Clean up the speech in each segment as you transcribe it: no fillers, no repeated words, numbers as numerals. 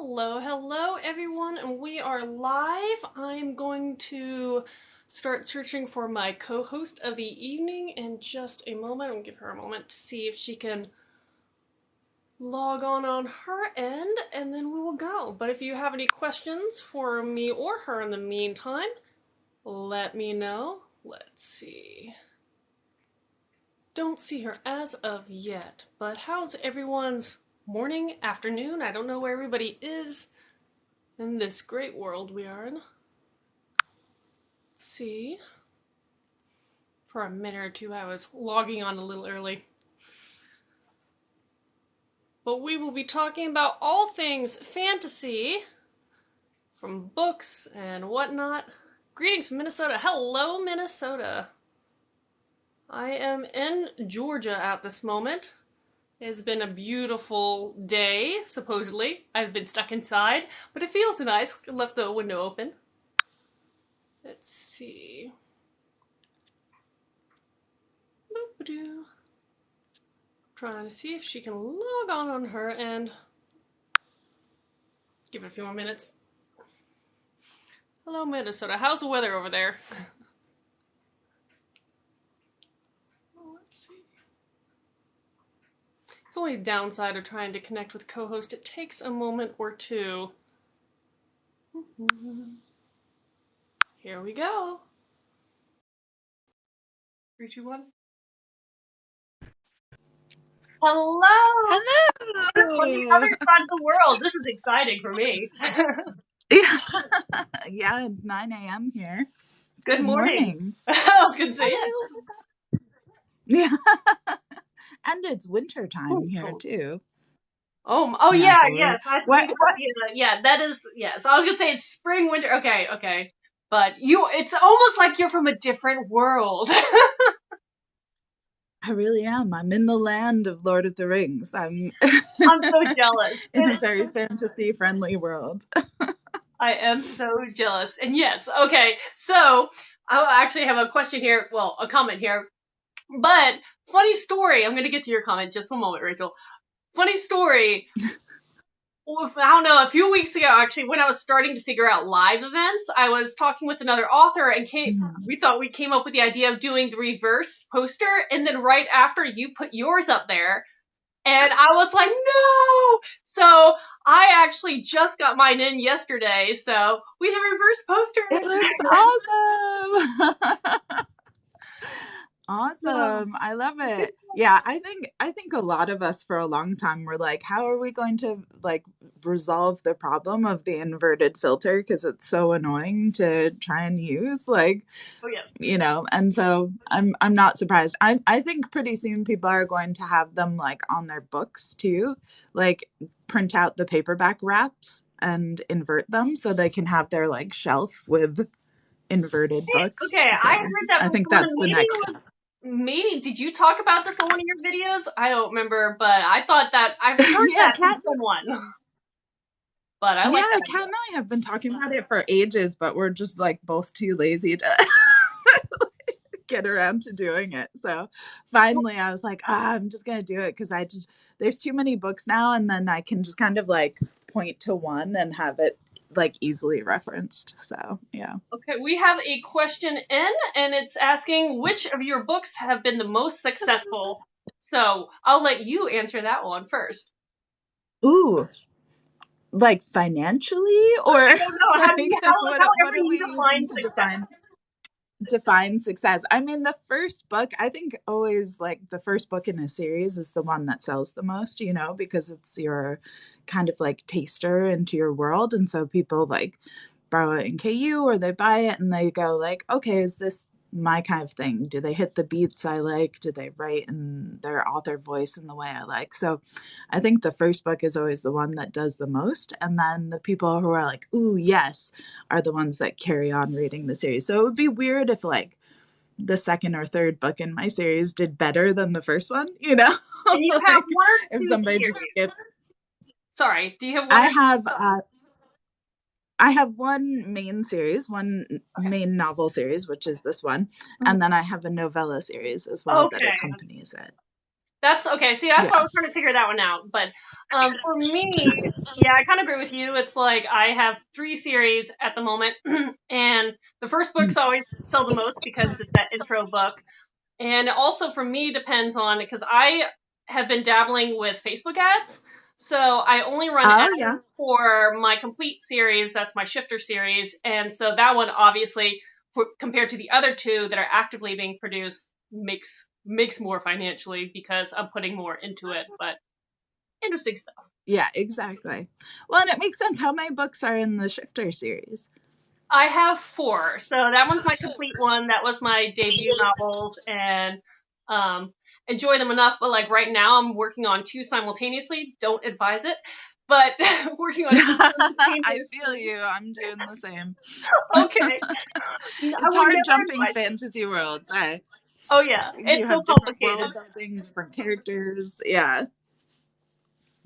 Hello everyone, and we are live. I'm going to start searching for my co-host of the evening in just a moment. I'm going to give her a moment to see if she can log on her end, and then we will go. But if you have any questions for me or her in the meantime, let me know. Let's see. Don't see her as of yet, but how's everyone's morning, afternoon? I don't know where everybody is in this great world we are in. Let's see. For a minute or two, I was logging on a little early. But we will be talking about all things fantasy, from books and whatnot. Greetings from Minnesota. Hello, Minnesota. I am in Georgia at this moment. It's been a beautiful day, supposedly. I've been stuck inside, but it feels nice. Left the window open. Let's see. Boop-a-doo. Trying to see if she can log on her end. Give it a few more minutes. Hello, Minnesota. How's the weather over there? Let's see. It's only a downside of trying to connect with co-host. It takes a moment or two. Here we go. 3, 2, 1. Hello! Hello! On the other side of the world. This is exciting for me. Yeah, it's 9 a.m. here. Good morning. I was going to say, yeah. And it's winter time here, too. Yeah, so yes. That is, yes. I was going to say it's spring, winter. Okay. But it's almost like you're from a different world. I really am. I'm in the land of Lord of the Rings. I'm so jealous. In a very fantasy-friendly world. I am so jealous. And yes, okay. So, I actually have a question here. Well, a comment here. But, funny story. I'm going to get to your comment just one moment, Rachel. Funny story. I don't know, a few weeks ago, actually, when I was starting to figure out live events, I was talking with another author, and we thought we came up with the idea of doing the reverse poster, and then right after you put yours up there, and I was like, no! So I actually just got mine in yesterday, so we have a reverse poster. It looks awesome! Awesome. I love it. Yeah, I think a lot of us for a long time were like, how are we going to resolve the problem of the inverted filter, because it's so annoying to try and use, and so I'm not surprised. I think pretty soon people are going to have them on their books too, print out the paperback wraps and invert them so they can have their shelf with inverted books. Okay, so I heard that. I think that's the next step. Maybe, did you talk about this on one of your videos? I don't remember, but I thought that I've heard that from someone. But I like that. Kat and I have been talking about it for ages, but we're just both too lazy to get around to doing it. So finally I was like, I'm just gonna do it, because there's too many books now, and then I can just kind of point to one and have it easily referenced. So yeah. Okay, we have a question in, and it's asking which of your books have been the most successful. So I'll let you answer that one first. Ooh, financially, or I don't know. What are we using to define success? I mean, the first book, I think always the first book in a series is the one that sells the most, because it's your kind of taster into your world. And so people borrow it in KU, or they buy it and they go okay, is this my kind of thing? Do they hit the beats I like? Do they write in their author voice in the way I like? So I think the first book is always the one that does the most. And then the people who are ooh, yes, are the ones that carry on reading the series. So it would be weird if the second or third book in my series did better than the first one, And you have one or if somebody just skipped. Sorry, do you have one? I have one main series, one main novel series, which is this one. And then I have a novella series as well that accompanies it. That's okay. See, that's Yeah. why I was trying to figure that one out. But for me, yeah, I kind of agree with you. It's like I have 3 series at the moment, and the first books always sell the most because it's that intro book. And also for me depends on because I have been dabbling with Facebook ads. So I only run Oh ads yeah. for my complete series. That's my Shifter series. And so that one obviously compared to the other 2 that are actively being produced makes more financially because I'm putting more into it. But interesting stuff. Yeah, exactly. Well, and it makes sense. How many books are in the Shifter series? I have 4. So that one's my complete one. That was my debut novels and um enjoy them enough. But like right now I'm working on 2 simultaneously. Don't advise it. But working on 2 I feel simultaneously. you. I'm doing the same. Okay. I It's would hard never jumping advise it. fantasy worlds. Oh yeah. It's You so have different complicated. world building, different characters. Yeah.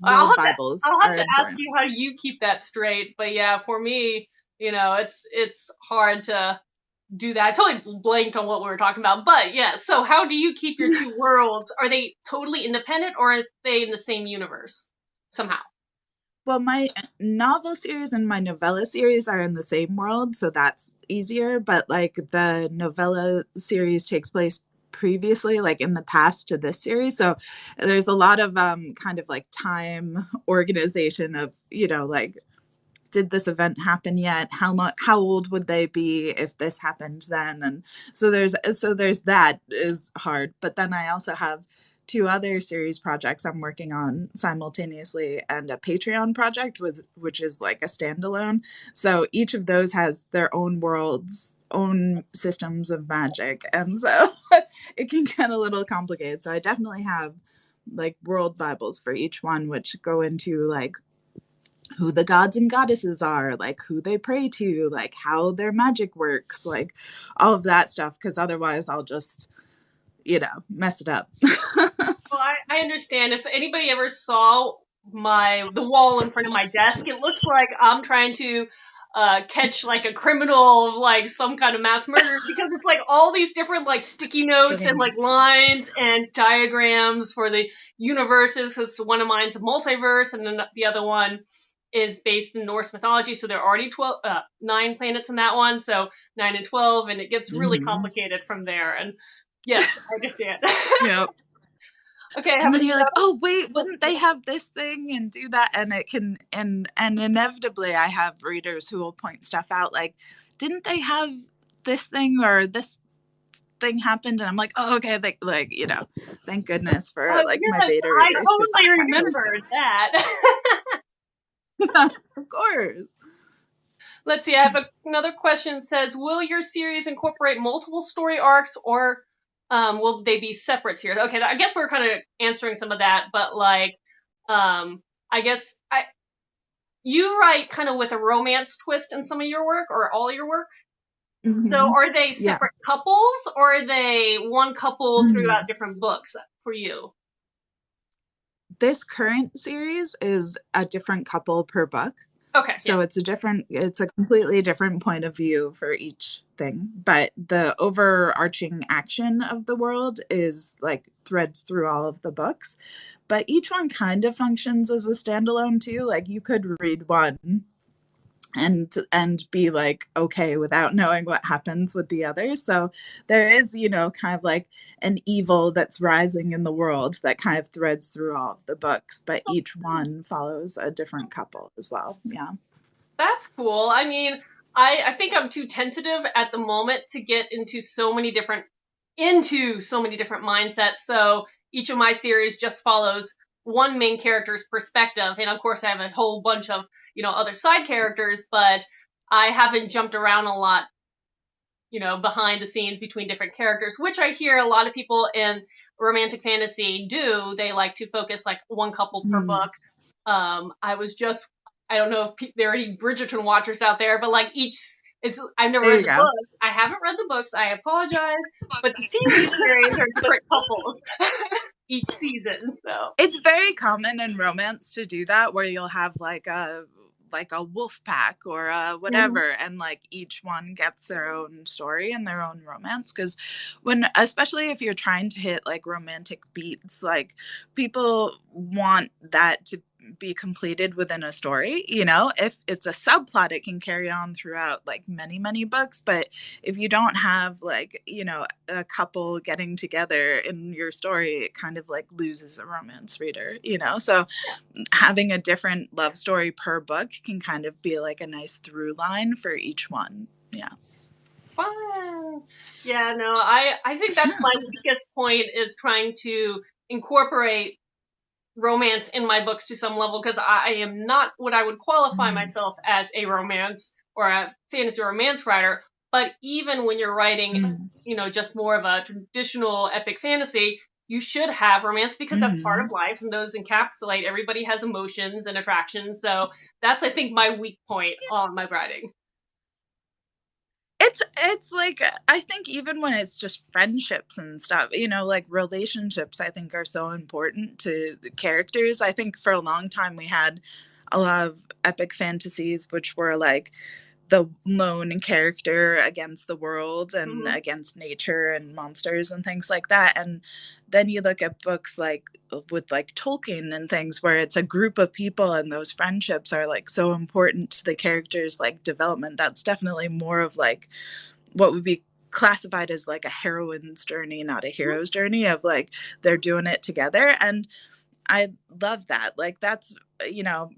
I'll World have to Bibles I'll have are to ask important. you how you keep that straight. But yeah, for me, it's hard to do that. I totally blanked on what we were talking about. But yeah, so how do you keep your 2 worlds? Are they totally independent or are they in the same universe somehow? Well, my novel series and my novella series are in the same world, so that's easier. But like the novella series takes place previously, like in the past to this series. So there's a lot of kind of like time organization of, like did this event happen yet? How old would they be if this happened then? And so there's that is hard. But then I also have 2 other series projects I'm working on simultaneously and a Patreon project which is like a standalone. So each of those has their own worlds, own systems of magic. And so it can get a little complicated. So I definitely have like world Bibles for each one, which go into like who the gods and goddesses are, like who they pray to, like how their magic works, like all of that stuff. Because otherwise, I'll just, mess it up. Well, I understand. If anybody ever saw the wall in front of my desk, it looks like I'm trying to catch like a criminal of like some kind of mass murder because it's like all these different like sticky notes and Getting like lines and diagrams for the universes. Because one of mine's a multiverse, and then the other one is based in Norse mythology. So there are already 9 planets in that one, so 9 and 12, and it gets really mm-hmm. complicated from there. And yes, I understand. Yep. Okay, I And have then you're like, another. oh wait, wouldn't they have this thing and do that? And it can and inevitably I have readers who will point stuff out like, didn't they have this thing or this thing happened? And I'm like, oh okay, like thank goodness for like my Yes, beta I readers because totally that actually remembered that. of course. Let's see, I have another question. It says, will your series incorporate multiple story arcs or will they be separate series? Okay, I guess we're kind of answering some of that, but like, I guess you write kind of with a romance twist in some of your work or all your work. So Mm-hmm. are they Yeah. separate couples or are they one couple throughout Mm-hmm. different books for you? This current series is a different couple per book. Okay, yeah. So it's a completely different point of view for each thing. But the overarching action of the world is like threads through all of the books. But each one kind of functions as a standalone too. Like you could read one and be like okay without knowing what happens with the others. So there is, kind of like an evil that's rising in the world that kind of threads through all of the books, but each one follows a different couple as well. Yeah. That's cool. I mean, I think I'm too tentative at the moment to get into so many different mindsets. So each of my series just follows one main character's perspective. And of course I have a whole bunch of, other side characters, but I haven't jumped around a lot, behind the scenes between different characters, which I hear a lot of people in romantic fantasy do. They like to focus like one couple per Mm. book. I don't know if there are any Bridgerton watchers out there, but like I've never There read you the go. books. I haven't read the books. I apologize, but the TV series are different couples each season. So It's very common in romance to do that where you'll have like a wolf pack or a whatever, and like each one gets their own story and their own romance. Because especially if you're trying to hit like romantic beats, like people want that to be completed within a story. If it's a subplot, it can carry on throughout like many books, but if you don't have like a couple getting together in your story, it kind of like loses a romance reader. So having a different love story per book can kind of be like a nice through line for each one. Yeah. Fun. Yeah, no, I think that's my weakest point, is trying to incorporate romance in my books to some level, because I am not what I would qualify myself as a romance or a fantasy romance writer. But even when you're writing, just more of a traditional epic fantasy, you should have romance, because that's part of life, and those encapsulate, everybody has emotions and attractions. So that's, I think, my weak point on my writing. It's like, I think even when it's just friendships and stuff, like relationships, I think are so important to the characters. I think for a long time we had a lot of epic fantasies which were like the lone character against the world and against nature and monsters and things like that. And then you look at books like with like Tolkien and things where it's a group of people and those friendships are like so important to the characters' like development. That's definitely more of like what would be classified as like a heroine's journey, not a hero's journey, of like they're doing it together. And I love that. Like that's,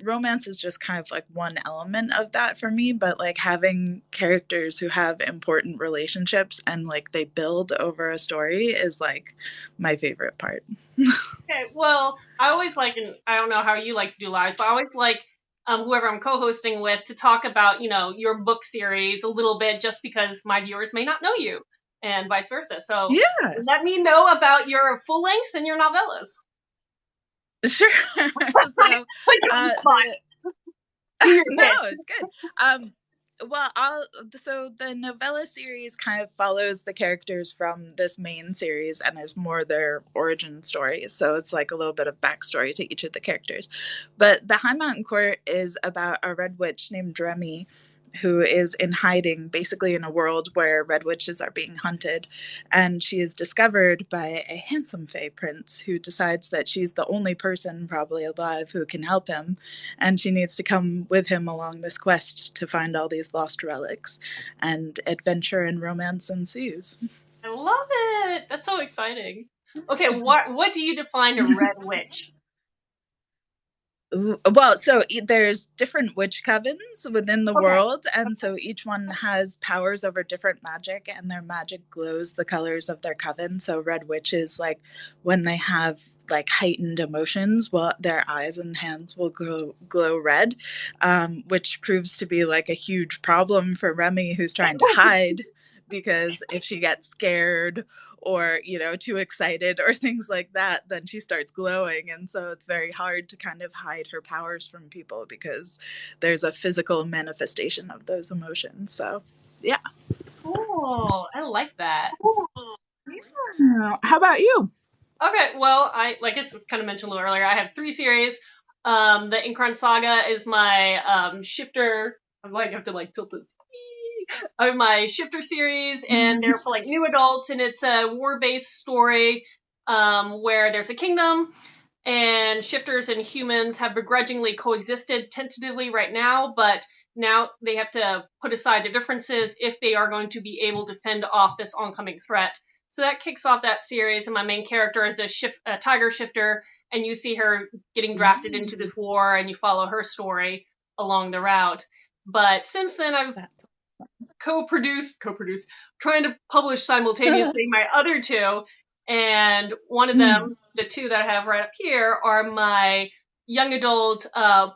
romance is just kind of like one element of that for me, but like having characters who have important relationships and like they build over a story is like my favorite part. Okay, well, I always like, and I don't know how you like to do lives, but I always like whoever I'm co-hosting with to talk about, your book series a little bit, just because my viewers may not know you, and vice versa. So Yeah, let me know about your full lengths and your novellas. sure. So the no, it's good. Well, so the novella series kind of follows the characters from this main series and is more their origin stories. So it's like a little bit of backstory to each of the characters. But the High Mountain Court is about a red witch named Remy, who is in hiding basically in a world where red witches are being hunted. And she is discovered by a handsome fae prince who decides that she's the only person probably alive who can help him. And she needs to come with him along this quest to find all these lost relics. And adventure and romance ensues. I love it. That's so exciting. Okay, what do you define a red witch? Well, so there's different witch covens within the Okay. world, and so each one has powers over different magic, and their magic glows the colors of their coven. So red witches, like when they have like heightened emotions, well, their eyes and hands will glow red, which proves to be like a huge problem for Remy, who's trying to hide. Because if she gets scared or too excited or things like that, then she starts glowing, and so it's very hard to kind of hide her powers from people because there's a physical manifestation of those emotions. So yeah. Cool. I like that. How about you? Okay, well, like I kind of mentioned a little earlier, I have 3 series. The Incarn Saga is my shifter. I'm like, I have to like tilt this. Of my shifter series, and they're for like new adults, and it's a war-based story where there's a kingdom, and shifters and humans have begrudgingly coexisted tentatively right now, but now they have to put aside their differences if they are going to be able to fend off this oncoming threat. So that kicks off that series, and my main character is a tiger shifter, and you see her getting drafted into this war, and you follow her story along the route. But since then, I've co-produced, trying to publish simultaneously my other 2, and one of them, the 2 that I have right up here, are my young adult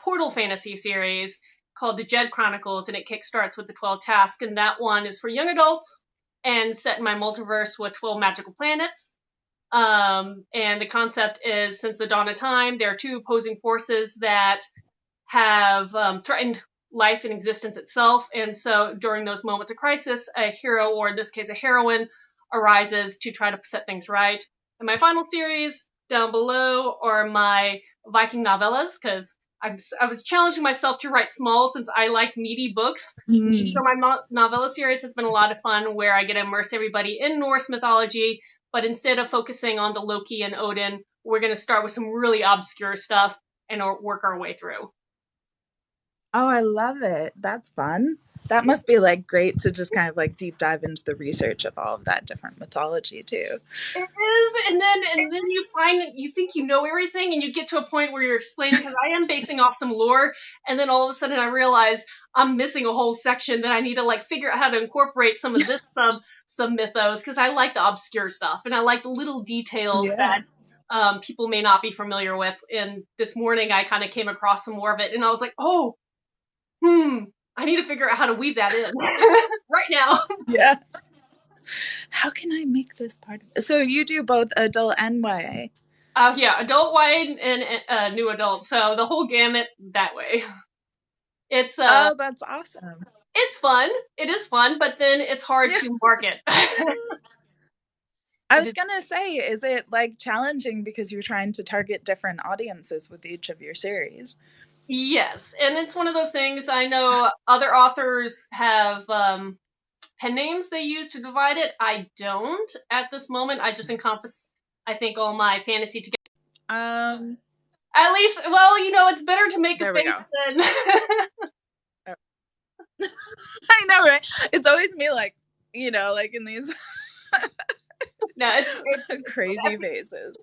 portal fantasy series called the Jed Chronicles, and it kickstarts with the 12 tasks, and that one is for young adults and set in my multiverse with 12 magical planets. And the concept is, since the dawn of time, there are 2 opposing forces that have threatened life and existence itself. And so during those moments of crisis, a hero, or in this case, a heroine, arises to try to set things right. And my final series down below are my Viking Novellas, because I was challenging myself to write small since I like meaty books. Mm. So my novella series has been a lot of fun where I get to immerse everybody in Norse mythology, but instead of focusing on the Loki and Odin, we're going to start with some really obscure stuff and work our way through. Oh, I love it. That's fun. That must be like great to just kind of like deep dive into the research of all of that different mythology too. It is, and then you find you think you know everything, and you get to a point where you're explaining because I am basing off some lore, and then all of a sudden I realize I'm missing a whole section that I need to like figure out how to incorporate some of this sub mythos because I like the obscure stuff and I like the little details Yeah. that people may not be familiar with. And this morning I kind of came across some more of it, and I was like, oh, I need to figure out how to weave that in right now. Yeah. How can I make this part of it? So you do both adult and YA? Yeah, adult wide and new adult, so the whole gamut that way. It's Oh, that's awesome. it's fun. It is fun, but then it's hard Yeah. to market. I It was is, going to say, is it like challenging because you're trying to target different audiences with each of your series? yes, and it's one of those things. I know other authors have pen names they use to divide it. I don't at this moment. I just encompass, I think, all my fantasy together. Um, At least, well, it's better to make a there we face go. than. I know, right? It's always me, like, like in these No, it's crazy faces.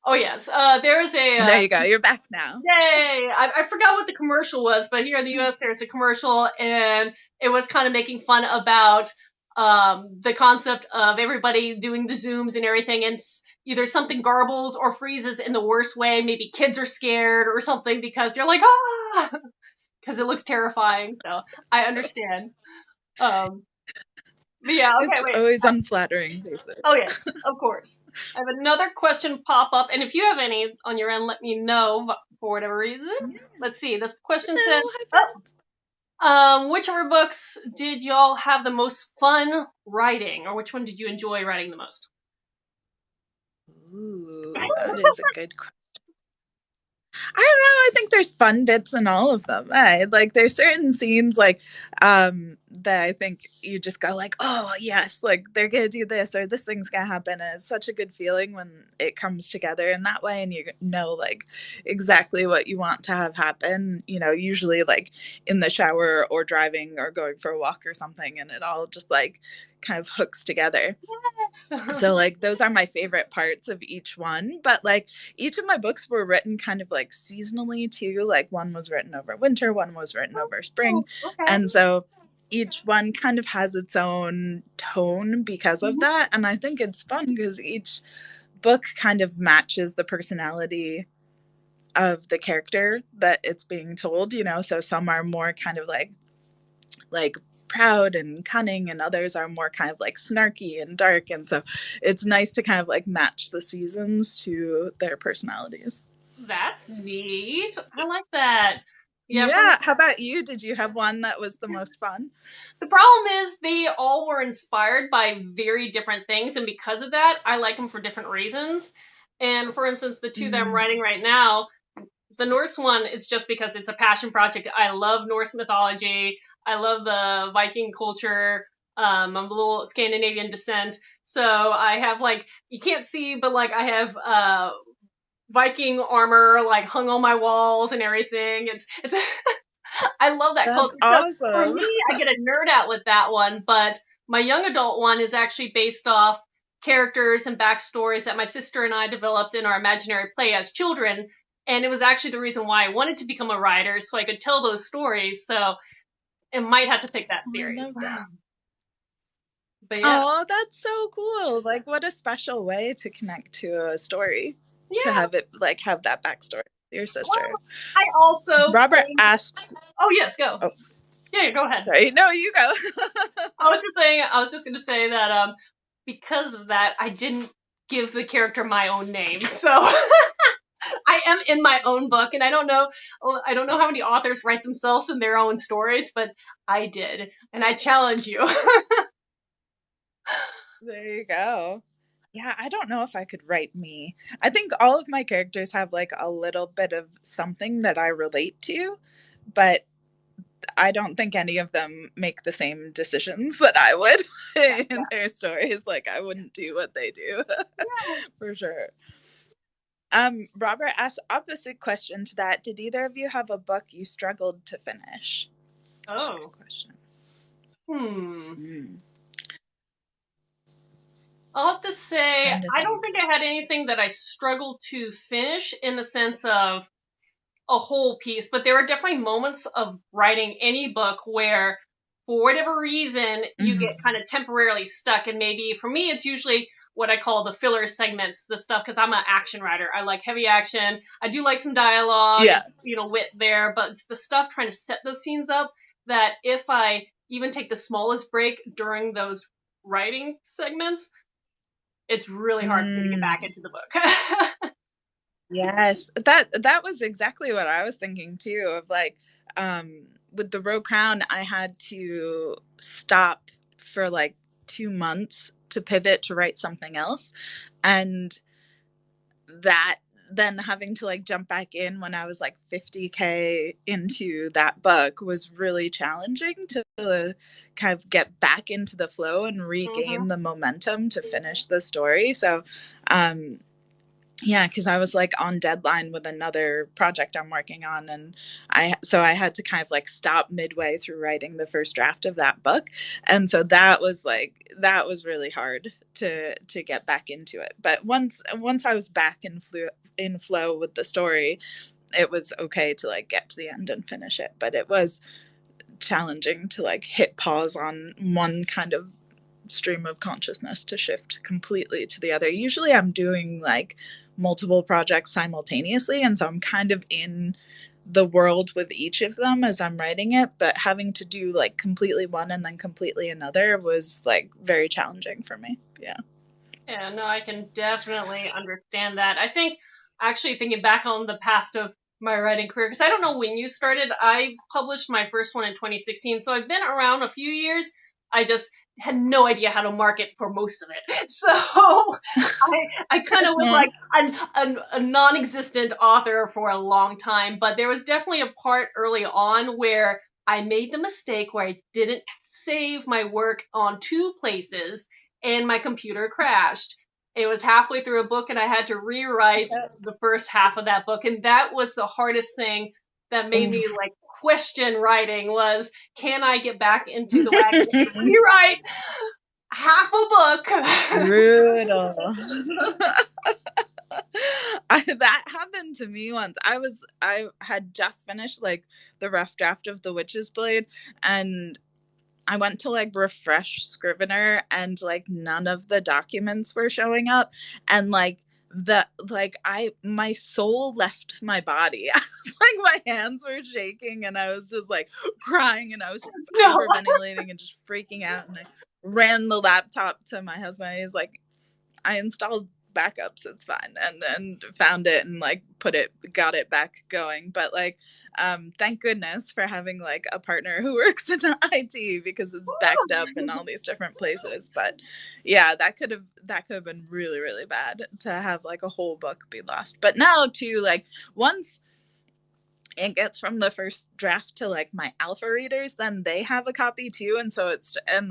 oh yes. There is a There you go. You're back now. yay! I forgot what the commercial was, but here in the US, there's a commercial, and it was kind of making fun about the concept of everybody doing the zooms and everything, and either something garbles or freezes in the worst way. Maybe kids are scared or something because they're like, ah, because it looks terrifying. So I understand. Um, but yeah, okay, It's wait. always unflattering faces. Oh yes, of course. I have another question pop up, and if you have any on your end, let me know for whatever reason. Yeah. Let's see. This question said, Hello, hi friends. which of our books did y'all have the most fun writing, or which one did you enjoy writing the most? Ooh, that is a good question. I don't know. I think there's fun bits in all of them. Like there's certain scenes that I think you just go like, oh yes, like they're gonna do this or this thing's gonna happen, and it's such a good feeling when it comes together in that way, and you know like exactly what you want to have happen. Usually like in the shower or driving or going for a walk or something, and it all just like kind of hooks together. So like those are my favorite parts of each one, but like each of my books were written kind of like seasonally too. Like one was written over winter, one was written over spring, Oh, okay. and so each one kind of has its own tone because of Mhm. that. And I think it's fun because each book kind of matches the personality of the character that it's being told. So some are more kind of like proud and cunning, and others are more kind of like snarky and dark, and so it's nice to kind of like match the seasons to their personalities. That's neat. I like that. Yeah, for me, Yeah, how about you? Did you have one that was the most fun? the problem is they all were inspired by very different things, and because of that, I like them for different reasons. And for instance, the two that I'm Mm, writing right now, the Norse one, it's just because it's a passion project. I love Norse mythology. I love the Viking culture. I'm a little Scandinavian descent, so I have like you can't see, but like I have Viking armor like hung on my walls and everything. It's I love that that's culture. So for awesome. me, I get a nerd out with that one, but my young adult one is actually based off characters and backstories that my sister and I developed in our imaginary play as children. And it was actually the reason why I wanted to become a writer, so I could tell those stories. So it might have to pick that I series. love that. But yeah. Oh, that's so cool. Like what a special way to connect to a story, to Yeah. have it like have that backstory with your sister. Well, I also Robert claim. asks, Oh, yes, go. oh, Yeah, go ahead. sorry, no, you go. I was just going to say that because of that, I didn't give the character my own name. So I am in my own book, and I don't know how many authors write themselves in their own stories, but I did, and I challenge you. There you go. Yeah, I don't know if I could write me. I think all of my characters have like a little bit of something that I relate to, but I don't think any of them make the same decisions that I Yeah, would yeah. in their stories. Like I wouldn't do what they do Yeah. for sure. Robert asks opposite question to that. Did either of you have a book you struggled to finish? That's a good Oh. question. Hmm. Mm, I'll have to say, trying to I don't think. think I had anything that I struggled to finish in the sense of a whole piece, but there were definitely moments of writing any book where, for whatever reason, you get Mm-hmm. kind of temporarily stuck. And maybe for me, it's usually what I call the filler segments, the stuff, because I'm an action writer. I like heavy action. I do like some dialogue and, Yeah. wit there, but it's the stuff trying to set those scenes up that if I even take the smallest break during those writing segments, it's really hard for me to get back Mm. into the book. Yes, that was exactly what I was thinking too. Of like, with the Row Crown, I had to stop for like 2 months to pivot to write something else, and that then having to like jump back in when I was like 50K into that book was really challenging to kind of get back into the flow and hmm regain the momentum to finish the story. So, um, yeah, because I was like on deadline with another project I'm working on, and I had to kind of like stop midway through writing the first draft of that book, and so that was really hard to get back into it. But once I was back in flow with the story, it was okay to like get to the end and finish it. But it was challenging to like hit pause on one kind of stream of consciousness to shift completely to the other. Usually I'm doing like multiple projects simultaneously, and so I'm kind of in the world with each of them as I'm writing it, but having to do like completely one and then completely another was like very challenging for me. Yeah. Yeah, no, I can definitely understand that. I think actually thinking back on the past of my writing career, because I don't know when you started. I published my first one in 2016, so I've been around a few years. I just had no idea how to market for most of it. So I kind of was like a non-existent author for a long time, but there was definitely a part early on where I made the mistake where I didn't save my work on two places and my computer crashed. It was halfway through a book and I had to rewrite the first half of that book. And that was the hardest thing that made me like question writing was, can I get back into the wagon and rewrite half a book? Brutal. That happened to me once. I had just finished like the rough draft of The Witch's Blade, and I went to like refresh Scrivener, and like none of the documents were showing up, and I my soul left my body. I was like my hands were shaking and I was just like crying and I was No. hyperventilating and just freaking out, and I ran the laptop to my husband. He's like, I installed backups, it's fine, and found it and like got it back going. But like, thank goodness for having like a partner who works in IT, because it's backed up in all these different places. But yeah, that could have been really really bad to have like a whole book be lost. But now too, like once it gets from the first draft to like my alpha readers, then they have a copy too, and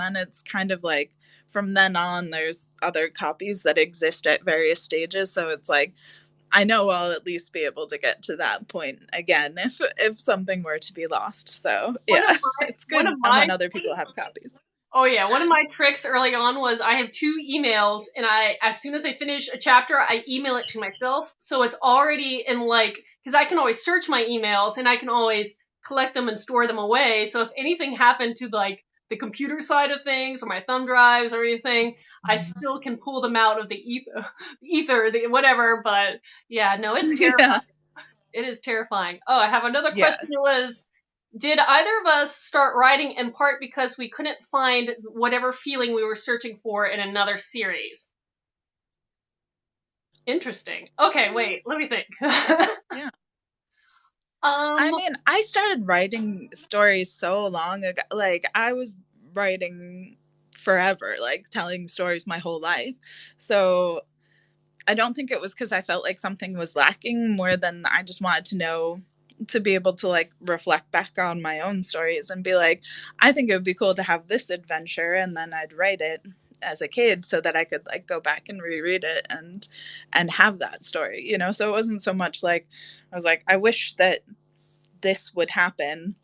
then it's kind of like from then on there's other copies that exist at various stages, so it's like I know I'll at least be able to get to that point again if something were to be lost. So One of yeah, my it's one of good my when other people have copies. Oh yeah, one of my tricks early on was I have two emails and as soon as I finish a chapter, I email it to myself. So it's already in like, cause I can always search my emails and I can always collect them and store them away. So if anything happened to like the computer side of things or my thumb drives or anything, I still can pull them out of the whatever. But yeah, no, it's Yeah, terrifying. It is terrifying. Oh, I have another yeah. question. It was, did either of us start writing in part because we couldn't find whatever feeling we were searching for in another series? Interesting. Okay, wait, let me think. Yeah. I um, mean, I started writing stories so long ago. Like I was writing forever, like telling stories my whole life. So I don't think it was because I felt like something was lacking more than I just wanted to know, to be able to like reflect back on my own stories and be like, I think it would be cool to have this adventure, and then I'd write it as a kid so that I could like go back and reread it and have that story, you know. So it wasn't so much like I was like, I wish that this would happen,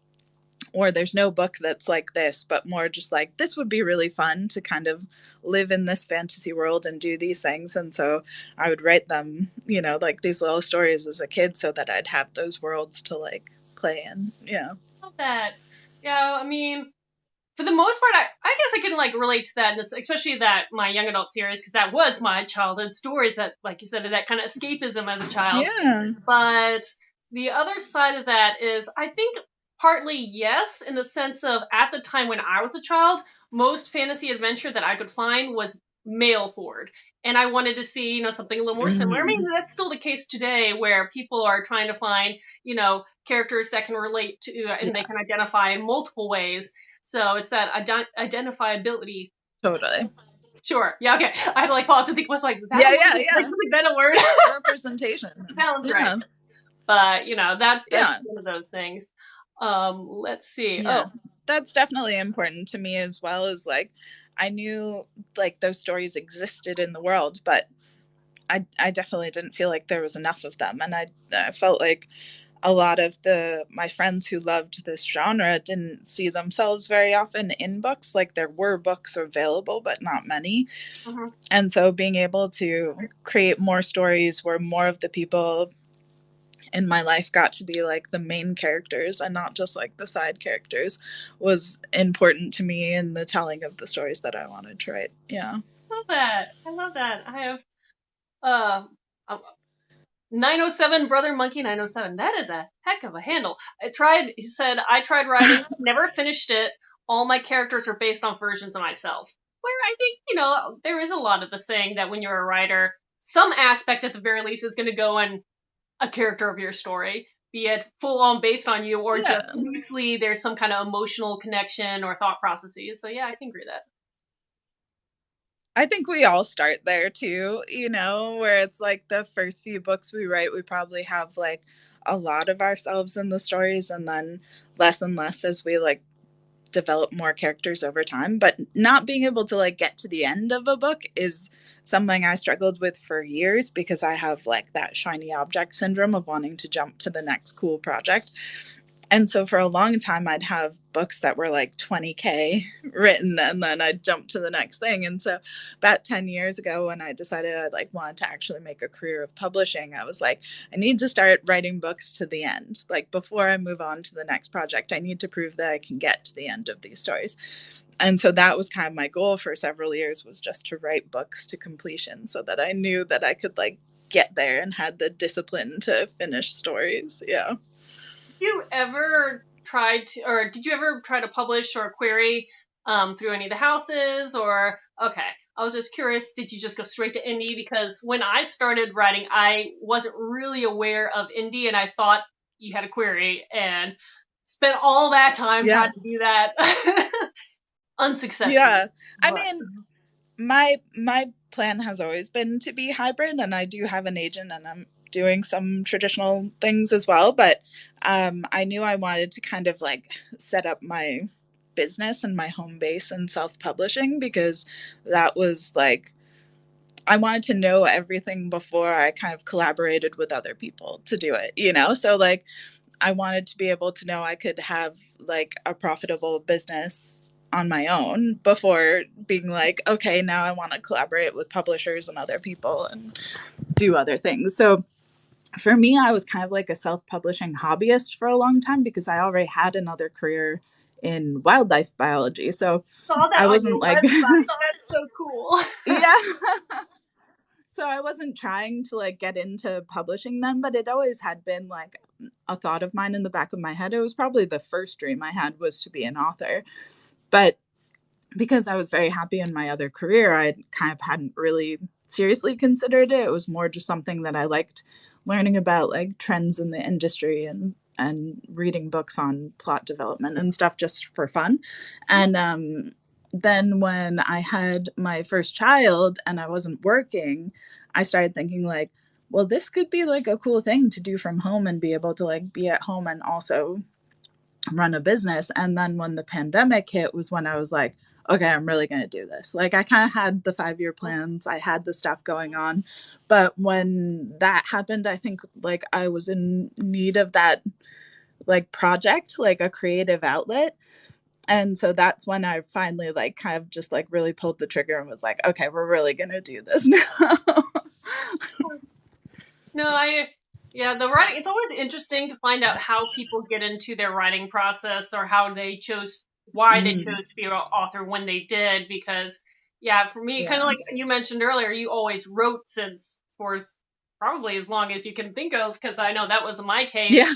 or there's no book that's like this, but more just like, this would be really fun to kind of live in this fantasy world and do these things. And so I would write them, you know, like these little stories as a kid so that I'd have those worlds to like play in. Yeah. Love that. Yeah, I mean, for the most part, I guess I can like relate to that, especially that my young adult series, because that was my childhood stories. That, like you said, that kind of escapism as a child. Yeah. But the other side of that is, I think partly yes, in the sense of at the time when I was a child, most fantasy adventure that I could find was male forward. And I wanted to see, something a little more similar. I mean, Mm-hmm. that's still the case today where people are trying to find, characters that can relate to and they Yeah, can identify in multiple ways. So it's that identifiability. totally. Sure. Yeah, okay. I had to like pause and think, was like that a Yeah, word? yeah, Like yeah. something been a word? Representation. Sounds right. Yeah. But that's Yeah. one of those things. Let's see. Yeah. Oh, That's definitely important to me, as well as like, I knew like those stories existed in the world, but I definitely didn't feel like there was enough of them. And I felt like a lot of my friends who loved this genre didn't see themselves very often in books. Like, there were books available, but not many. mhm. And so being able to create more stories where more of the people in my life got to be like the main characters and not just like the side characters was important to me in the telling of the stories that I wanted to write. Yeah. Love that. I love that. I have uh, uh 907 Brother Monkey 907. That is a heck of a handle. He said, I tried writing, never finished it. All my characters are based on versions of myself. Where I think, there is a lot of the saying that when you're a writer, some aspect at the very least is going to go in a character of your story, be it full on based on you or just Yeah. loosely there's some kind of emotional connection or thought processes. So yeah, I can agree with that. I think we all start there too, you know, where it's like the first few books we write, we probably have like a lot of ourselves in the stories, and then less and less as we like develop more characters over time. But not being able to like get to the end of a book is something I struggled with for years, because I have like that shiny object syndrome of wanting to jump to the next cool project. And so for a long time, I'd have books that were like 20K written, and then I'd jump to the next thing. And so about 10 years ago, when I decided I like wanted to actually make a career of publishing, I was like, I need to start writing books to the end. Like, before I move on to the next project, I need to prove that I can get to the end of these stories. And so that was kind of my goal for several years, was just to write books to completion so that I knew that I could like get there and had the discipline to finish stories. Yeah. You ever tried to, or did you ever try to publish or query through any of the houses? Or okay, I was just curious. Did you just go straight to indie? Because when I started writing, I wasn't really aware of indie, and I thought you had a query, and spent all that time Yeah. trying to do that unsuccessfully. Yeah. I But mean, my plan has always been to be hybrid, and I do have an agent, and I'm doing some traditional things as well. But I knew I wanted to kind of like set up my business and my home base in self-publishing, because that was like, I wanted to know everything before I kind of collaborated with other people to do it, you know? So like, I wanted to be able to know I could have like a profitable business on my own before being like, okay, now I want to collaborate with publishers and other people and do other things. So for me, I was kind of like a self-publishing hobbyist for a long time, because I already had another career in wildlife biology. So saw that I on your wasn't like, website. That's so cool. yeah. So I wasn't trying to like get into publishing then, but it always had been like a thought of mine in the back of my head. It was probably the first dream I had, was to be an author. But because I was very happy in my other career, I kind of hadn't really seriously considered it. It was more just something that I liked learning about, like trends in the industry, and reading books on plot development and stuff just for fun. And then when I had my first child and I wasn't working, I started thinking like, well, this could be like a cool thing to do from home and be able to like be at home and also run a business. And then when the pandemic hit was when I was like, okay, I'm really going to do this. Like I kind of had the 5-year plans, I had the stuff going on. But when that happened, I think like I was in need of that like project, like a creative outlet. And so that's when I finally like kind of just like really pulled the trigger and was like, okay, we're really going to do this now. No, yeah, the writing, it's always interesting to find out how people get into their writing process or how they chose, why they chose Mm, to be an author when they did, because, yeah, for me, kind of yeah. like you mentioned earlier, you always wrote since for probably as long as you can think of, because I know that was my case. Yeah.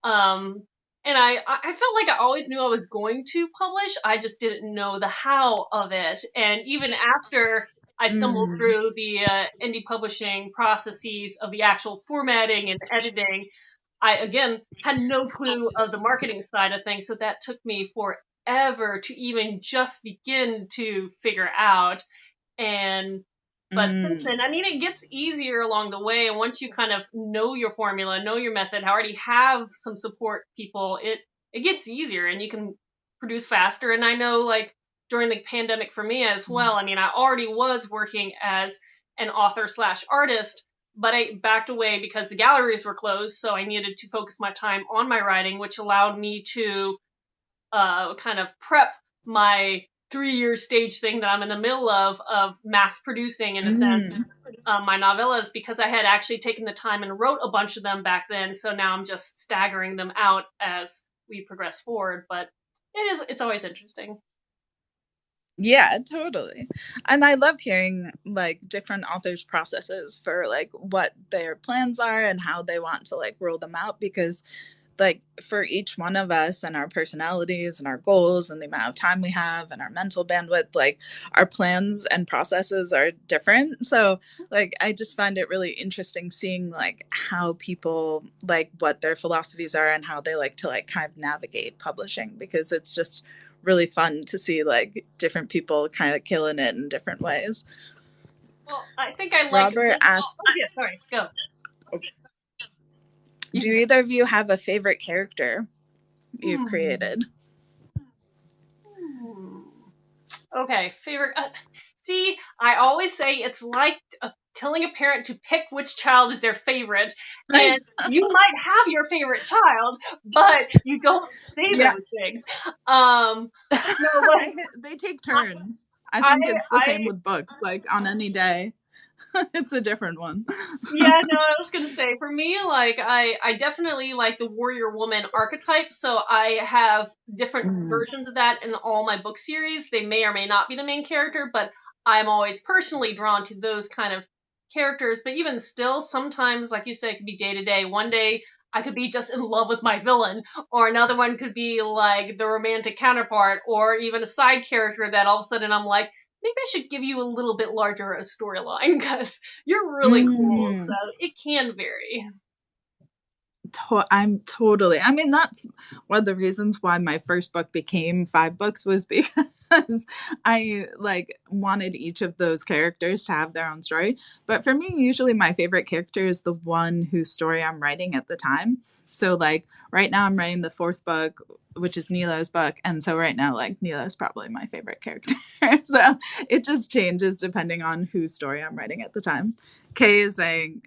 Um, and I felt like I always knew I was going to publish. I just didn't know the how of it. And even after I stumbled Mm, through the indie publishing processes of the actual formatting and editing, I again had no clue of the marketing side of things. So that took me forever to even just begin to figure out. And but since mm, then, I mean, it gets easier along the way. And once you kind of know your formula, know your method, already have some support people, it gets easier and you can produce faster. And I know, like during the pandemic for me as well, I mean, I already was working as an author slash artist, but I backed away because the galleries were closed. So I needed to focus my time on my writing, which allowed me to kind of prep my 3-year stage thing that I'm in the middle of mass producing in a sense, mm. my novellas, because I had actually taken the time and wrote a bunch of them back then. So now I'm just staggering them out as we progress forward. But it's always interesting. Yeah, totally. And I love hearing like different authors' processes for like what their plans are and how they want to like roll them out because like for each one of us and our personalities and our goals and the amount of time we have and our mental bandwidth, like our plans and processes are different. So like I just find it really interesting seeing like how people like what their philosophies are and how they like to like kind of navigate publishing because it's just really fun to see like different people kind of killing it in different ways. Well, I think I like Robert this. Oh, asked, oh yeah, sorry, go. You do can go. either of you have a favorite character you've Hmm. created? Hmm. Okay, favorite. See, I always say it's like telling a parent to pick which child is their favorite, and you might have your favorite child, but you don't say Yeah. those things. Um, no, but They take turns. I I, think it's the I, same with books. Like on any day, it's a different one. yeah, no, I was gonna say for me, like I definitely like the warrior woman archetype. So I have different Mm. versions of that in all my book series. They may or may not be the main character, but I'm always personally drawn to those kind of characters. But even still, sometimes, like you said, it could be day to day. One day I could be just in love with my villain, or another one could be like the romantic counterpart, or even a side character that all of a sudden I'm like, maybe I should give you a little bit larger a storyline because you're really cool. So Mm. it can vary. I'm totally. I mean, that's one of the reasons why my first book became 5 books was because I like wanted each of those characters to have their own story. But for me, usually my favorite character is the one whose story I'm writing at the time. So like right now I'm writing the 4th book, which is Nilo's book, and so right now like Nilo's probably my favorite character. So it just changes depending on whose story I'm writing at the time. Kay is saying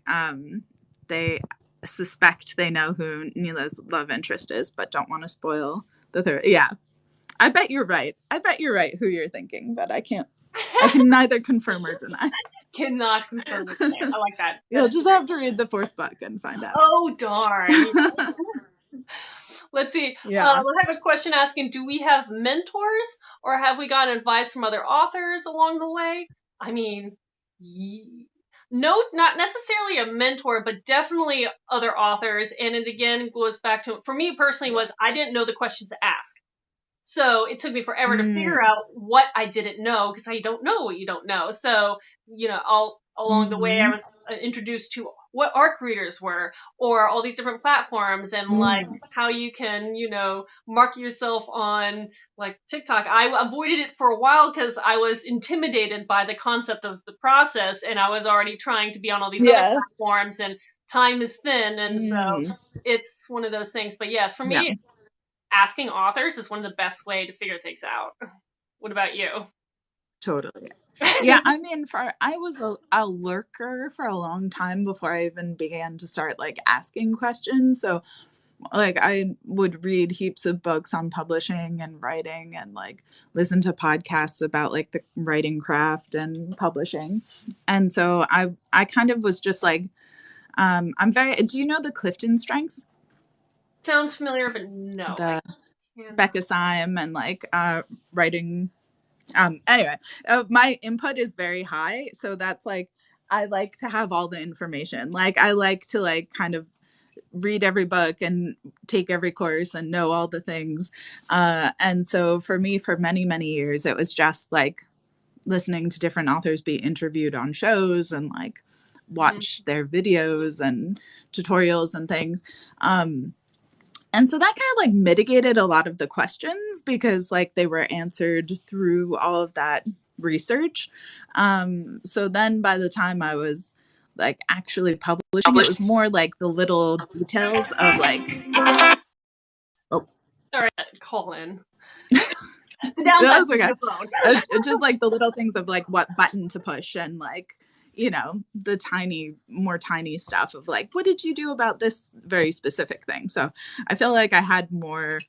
they suspect they know who Neela's love interest is, but don't want to spoil the third. Yeah, I bet you're right. I bet you're right who you're thinking, but I can't. I can neither confirm or deny. Cannot confirm it today. I like that. You'll That's just great. have to read the 4th book and find out. Oh darn. Let's see. Yeah. I have a question asking, do we have mentors or have we gotten advice from other authors along the way? I mean, no, not necessarily a mentor, but definitely other authors. And it again goes back to, for me personally, was I didn't know the questions to ask. So it took me forever to figure Mm. out what I didn't know because I don't know what you don't know. So, all along the way, I Mm-hmm. was introduced to what ARC readers were, or all these different platforms, and like how you can, mark yourself on like TikTok. I avoided it for a while because I was intimidated by the concept of the process, and I was already trying to be on all these other Yeah. platforms, and time is thin, and so it's one of those things. But yes, for Yeah. me, asking authors is one of the best way to figure things out. What about you? Totally. Yeah, I mean, I was a lurker for a long time before I even began to start like asking questions. So like I would read heaps of books on publishing and writing and like listen to podcasts about like the writing craft and publishing. And so I kind of was just like I'm very do you know the Clifton Strengths? Sounds familiar, but no, I The cannot. Becca Syme and like writing anyway, my input is very high, so that's like I like to have all the information. Like I like to like kind of read every book and take every course and know all the things. And so for me, for many years, it was just like listening to different authors be interviewed on shows and like watch their videos and tutorials and things. And so that kind of like mitigated a lot of the questions because like they were answered through all of that research. So then by the time I was like actually publishing, it was more like the little details of like, oh, Sorry, call in. The downside that was of okay. the phone. Just like the little things of like what button to push and like, you know, the more tiny stuff of like, what did you do about this very specific thing? So I feel like I had more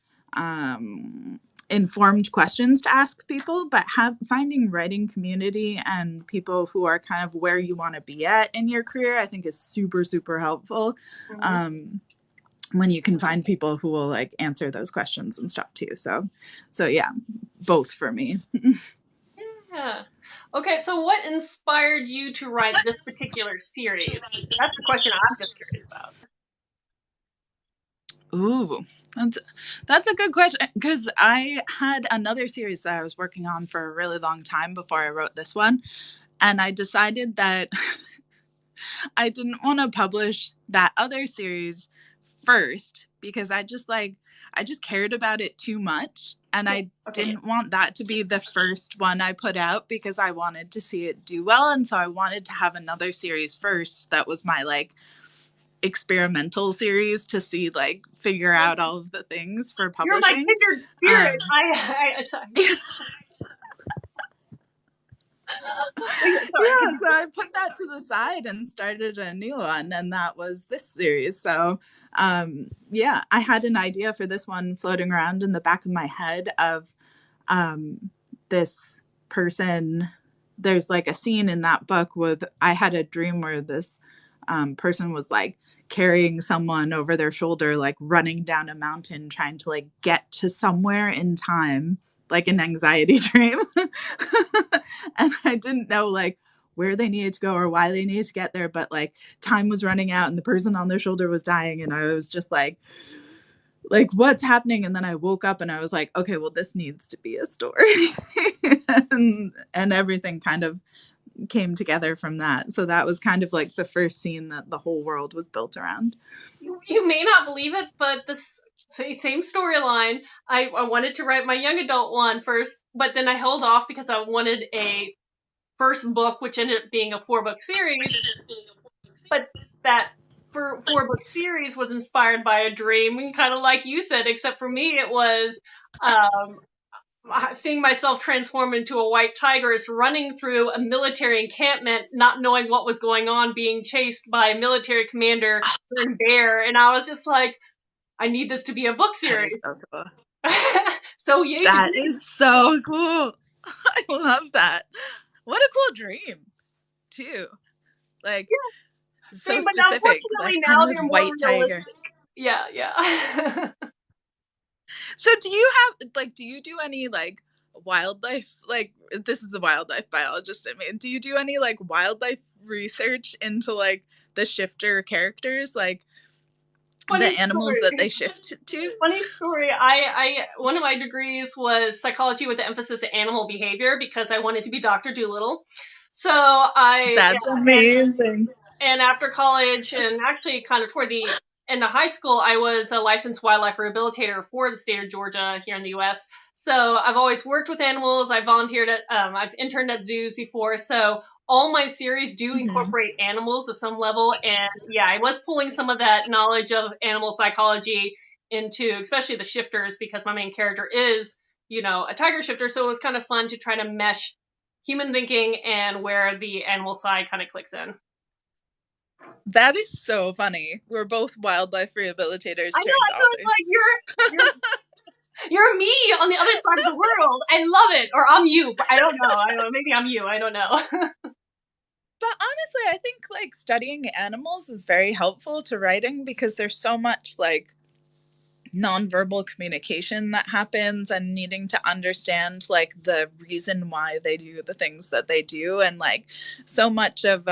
informed questions to ask people, but finding writing community and people who are kind of where you want to be at in your career, I think is super helpful. When you can find people who will like answer those questions and stuff too. So yeah, both for me. Yeah. Okay, so what inspired you to write this particular series? That's the question I'm just curious about. Ooh, that's a good question because I had another series that I was working on for a really long time before I wrote this one, and I decided that I didn't want to publish that other series first because I just cared about it too much, and I didn't want that to be the first one I put out because I wanted to see it do well, and so I wanted to have another series first that was my like experimental series to see like figure out all of the things for You're my publishing. kindred spirit. Yeah, so I put that to the side and started a new one, and that was this series. So yeah, I had an idea for this one floating around in the back of my head of this person. There's like a scene in that book with I had a dream where this person was like carrying someone over their shoulder, like running down a mountain, trying to like get to somewhere in time, like an anxiety dream. And I didn't know like where they needed to go or why they needed to get there, but like time was running out and the person on their shoulder was dying, and I was just like what's happening? And then I woke up and I was like, okay, well, this needs to be a story. And everything kind of came together from that. So that was kind of like the first scene that the whole world was built around. You may not believe it, but the same storyline. I wanted to write my young adult one first, but then I held off because I wanted a first book, which ended up being a 4-book series. But that four-book series was inspired by a dream, and kind of like you said, except for me, it was seeing myself transform into a white tigress running through a military encampment, not knowing what was going on, being chased by a military commander turned bear, and I was just like, I need this to be a book series. That is so cool. So yay! That is so cool. I love that. What a cool dream, too. Like, yeah. So same, but specific. Like, unfortunately I'm now this they're more white realistic. tiger. Yeah. So do you have like do you do any like wildlife, like this is the wildlife biologist in me, do you do any like wildlife research into like the shifter characters, like Funny the animals story. that they shift to? Funny story. I one of my degrees was psychology with the emphasis on animal behavior because I wanted to be Dr. Dolittle. So That's amazing. And after college, and actually kind of toward the end of high school, I was a licensed wildlife rehabilitator for the state of Georgia here in the U.S. So I've always worked with animals. I volunteered at, I've interned at zoos before. So all my series do Mhm. incorporate animals to some level. And yeah, I was pulling some of that knowledge of animal psychology into, especially the shifters, because my main character is, a tiger shifter. So it was kind of fun to try to mesh human thinking and where the animal side kind of clicks in. That is so funny. We're both wildlife rehabilitators I know. turned I feel authors. like you're me on the other side of the world. I love it. Or I'm you. But I don't know. I don't know. Maybe I'm you. I don't know. But honestly, I think like studying animals is very helpful to writing because there's so much like nonverbal communication that happens and needing to understand like the reason why they do the things that they do, and like so much of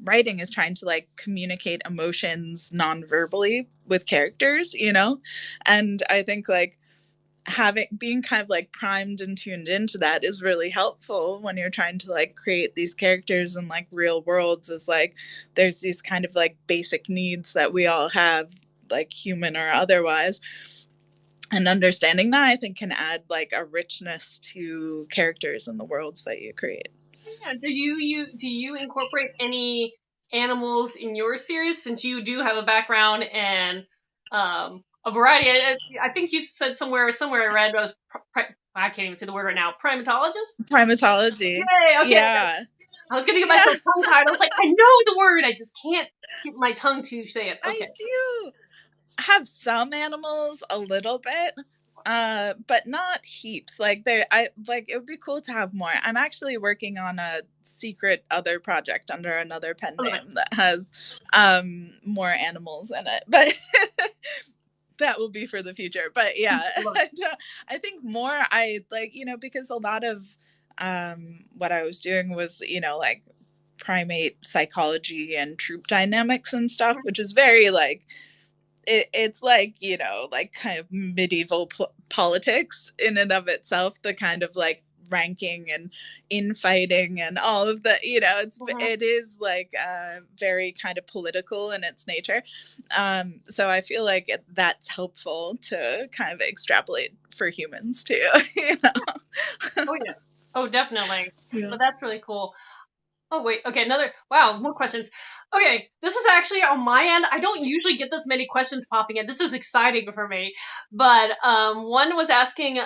writing is trying to like communicate emotions non-verbally with characters, and I think like having being kind of like primed and tuned into that is really helpful when you're trying to like create these characters in like real worlds. Is like there's these kind of like basic needs that we all have, like human or otherwise, and understanding that I think can add like a richness to characters and the worlds that you create. Yeah. Do you incorporate any animals in your series, since you do have a background and a variety? I think you said somewhere I read I was I can't even say the word right now. Primatologist. Primatology. Yay. Okay. Yeah. I was gonna get Yeah. myself tongue tied. I was like, I know the word. I just can't get my tongue to say it. I Okay. do have some animals a little bit, but not heaps. Like I like it would be cool to have more. I'm actually working on a secret other project under another pen Okay. name that has more animals in it, but that will be for the future. But yeah, I think more I like, because a lot of what I was doing was, like primate psychology and troop dynamics and stuff, which is very like it's like, like kind of medieval politics in and of itself, the kind of like ranking and infighting and all of the, it is like very kind of political in its nature. So I feel like that's helpful to kind of extrapolate for humans too. Oh yeah. Oh, definitely. Yeah. But that's really cool. Oh wait, okay, wow, more questions. Okay, this is actually on my end. I don't usually get this many questions popping in. This is exciting for me. But one was asking,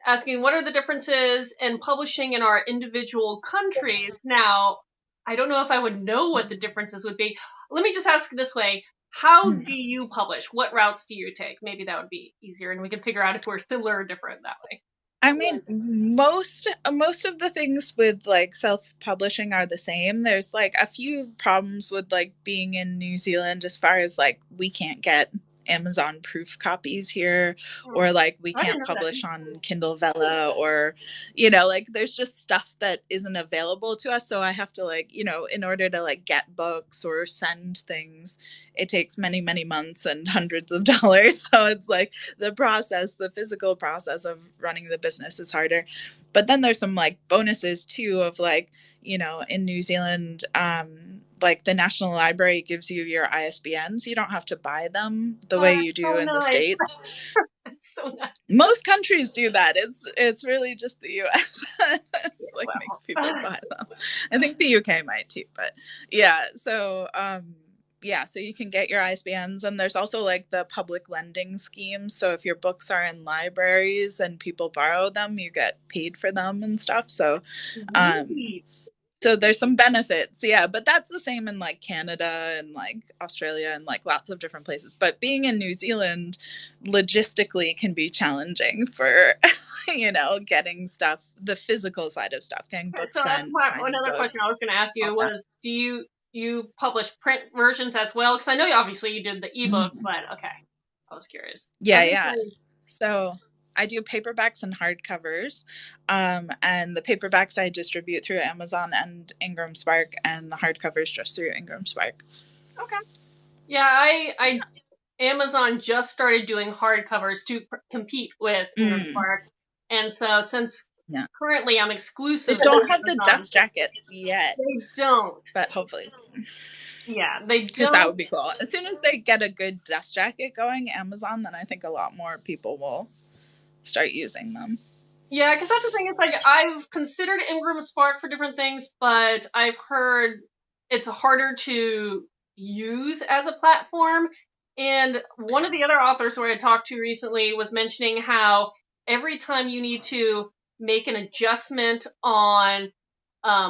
asking what are the differences in publishing in our individual countries. Now, I don't know if I would know what the differences would be. Let me just ask this way. How do you publish? What routes do you take? Maybe that would be easier, and we can figure out if we're similar or different that way. I mean, most of the things with like self-publishing are the same. There's like a few problems with like being in New Zealand as far as like we can't get Amazon proof copies here, or like we I didn't can't know that. publish on Kindle Vella, or like there's just stuff that isn't available to us. So I have to like, in order to like get books or send things, it takes many, many months and hundreds of dollars. So it's like the physical process of running the business is harder. But then there's some like bonuses too of like, in New Zealand, like the National Library gives you your ISBNs. You don't have to buy them the Oh, way that's you do so in the nice. States. That's so nice. Most countries do that. It's really just the US that's like makes people Well, buy them. I think the UK might too, but yeah. So yeah, so you can get your ISBNs, and there's also like the public lending scheme. So if your books are in libraries and people borrow them, you get paid for them and stuff. Um neat. so there's some benefits, yeah, but that's the same in like Canada and like Australia and like lots of different places. But being in New Zealand logistically can be challenging for getting stuff, the physical side of stuff, getting Okay, books so that's sent, signing another question books, I was going to ask all you that. was, do you publish print versions as well? Because I know obviously you did the ebook, Mhm. but okay, I was curious. I Yeah, was going to yeah. say, So I do paperbacks and hardcovers. And the paperbacks I distribute through Amazon and Ingram Spark, and the hardcovers just through Ingram Spark. okay, yeah, I Amazon just started doing hardcovers to compete with Ingram Mm. Spark, and so since Yeah. Currently, I'm They exclusive to don't have the Amazon. dust jackets yet, They don't. but hopefully, Yeah, they because that don't. would be cool. As soon as they get a good dust jacket going, Amazon, then I think a lot more people will start using them. Yeah, because that's the thing. It's like I've considered Ingram Spark for different things, but I've heard it's harder to use as a platform. And one of the other authors who I talked to recently was mentioning how every time you need to make an adjustment on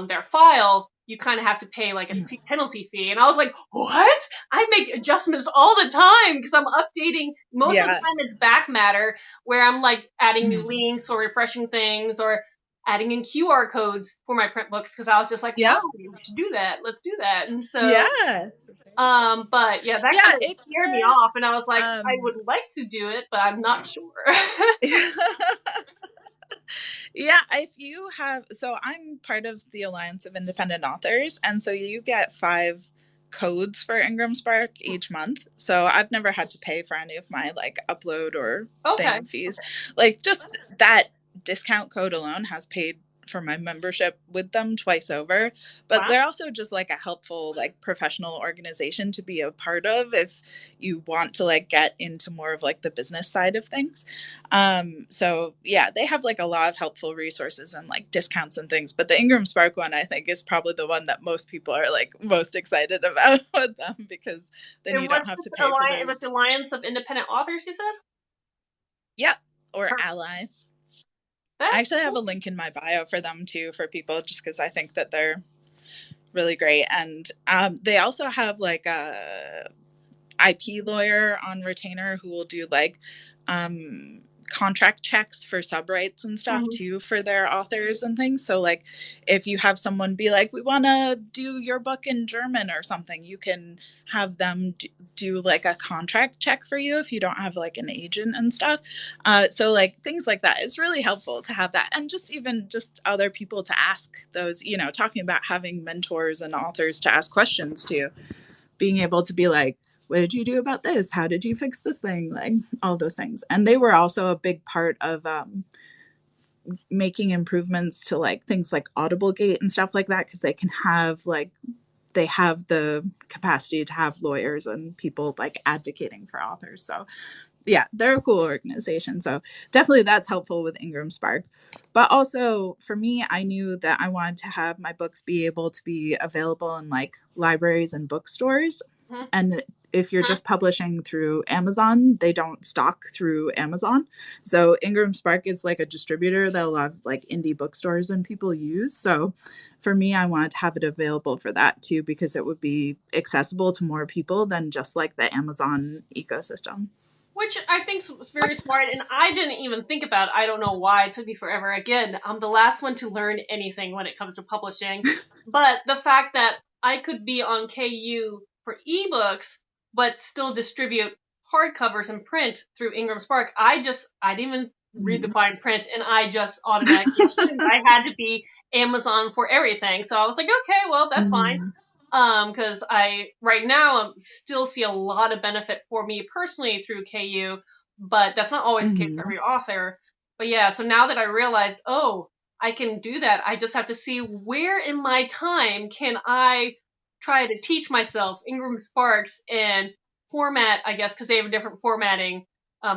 their file, you kind of have to pay like a penalty fee. And I was like, what? I make adjustments all the time because I'm updating. Most of the Yeah. time it's back matter where I'm like adding new Mhm. links or refreshing things or adding in QR codes for my print books because I was just like, Yeah. oh, we should do that. Let's do that. And so, Yeah. but yeah, that Yeah. kind of If scared me you're, off. And I was like, I would like to do it, but I'm not sure. yeah, if you have, so I'm part of the Alliance of Independent Authors, and so you get 5 codes for Ingram Spark each month. So I've never had to pay for any of my like upload or Okay. thing fees. Like just that discount code alone has paid for my membership with them twice over. But Wow. they're also just like a helpful like professional organization to be a part of if you want to like get into more of like the business side of things. So yeah, they have like a lot of helpful resources and like discounts and things, but the Ingram Spark one I think is probably the one that most people are like most excited about with them, because then And you what's don't have this to pay for those. Alliance of Independent Authors, you said? Yep. Or Perfect. Ally. I That's actually have cool. a link in my bio for them too, for people, just because I think that they're really great. And they also have like a IP lawyer on retainer who will do like contract checks for sub rights and stuff Mhm. too for their authors and things. So like if you have someone be like, we want to do your book in German or something, you can have them do like a contract check for you if you don't have like an agent and stuff. So like things like that is really helpful to have that, and just even just other people to ask those, you know, talking about having mentors and authors to ask questions to, being able to be like, what did you do about this? How did you fix this thing? Like all those things. And they were also a big part of making improvements to like things like Audible Gate and stuff like that, because they can have like, they have the capacity to have lawyers and people like advocating for authors. So yeah, they're a cool organization. So definitely that's helpful with Ingram Spark. But also for me, I knew that I wanted to have my books be able to be available in like libraries and bookstores. Mhm. And if you're just publishing through Amazon, they don't stock through Amazon. So Ingram Spark is like a distributor that a lot of like indie bookstores and people use. So for me, I wanted to have it available for that too, because it would be accessible to more people than just like the Amazon ecosystem. Which I think was very smart, and I didn't even think about it. I don't know why it took me forever. Again, I'm the last one to learn anything when it comes to publishing. But the fact that I could be on KU for ebooks, but still distribute hardcovers and print through Ingram Spark, I didn't even read the Mhm. fine print, and I just automatically assumed I had to be Amazon for everything. So I was like, okay, well, that's fine. Mhm. Because I right now still see a lot of benefit for me personally through KU, but that's not always the case for Mhm. every author. But yeah, so now that I realized, oh, I can do that, I just have to see where in my time can I try to teach myself Ingram Sparks and format, I guess, because they have different formatting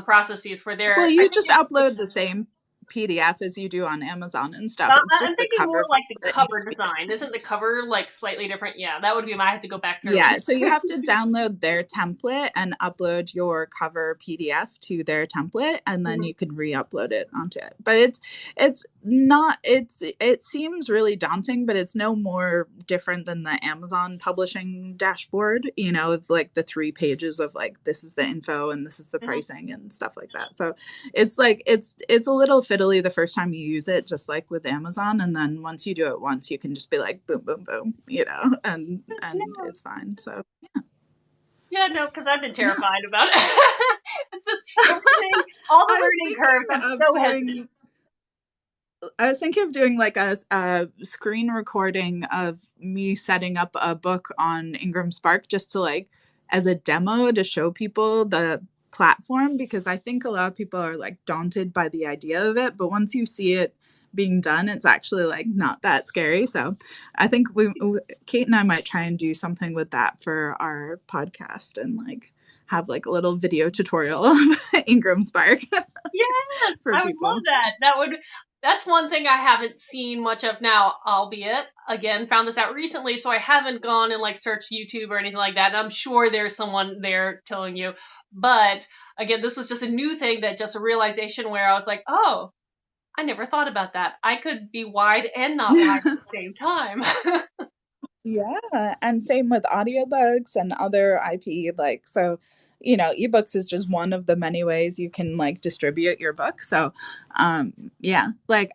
processes for Well, their. I you think just upload the same PDF as you do on Amazon and stuff. It's I'm just the thinking more cover like photo the that needs cover to be design. Isn't the cover like slightly different? Yeah, that would be my. I have to go back through Yeah, so you have to download their template and upload your cover PDF to their template, and then and. you can re-upload it onto it. But it's not, it seems really daunting, but it's no more different than the Amazon publishing dashboard, you know, of like the 3 pages of like this is the info and this is the Mhm. pricing and stuff like that. So it's like it's a little fiddly the first time you use it, just like with Amazon, and then once you do it once, you can just be like boom boom boom, you know, and it's fine. So Yeah, no, because I've been yeah, terrified about it. It's just everything, all the I was learning thinking curves. I'm of so hesitant. doing I was thinking of doing like a screen recording of me setting up a book on Ingram Spark, just to like as a demo to show people the platform, because I think a lot of people are like daunted by the idea of it, but once you see it being done, it's actually like not that scary. So I think Kate and I might try and do something with that for our podcast and like have like a little video tutorial of Ingram Spark Yes, for I would love people. that's one thing I haven't seen much of now, albeit, again, found this out recently, so I haven't gone and like searched YouTube or anything like that. And I'm sure there's someone there telling you. But again, this was just a new thing, that just a realization where I was like, oh, I never thought about that. I could be wide and not wide at the same time. Yeah, and same with audiobooks and other IP. Like, so, you know, ebooks is just one of the many ways you can like distribute your book. So, yeah, like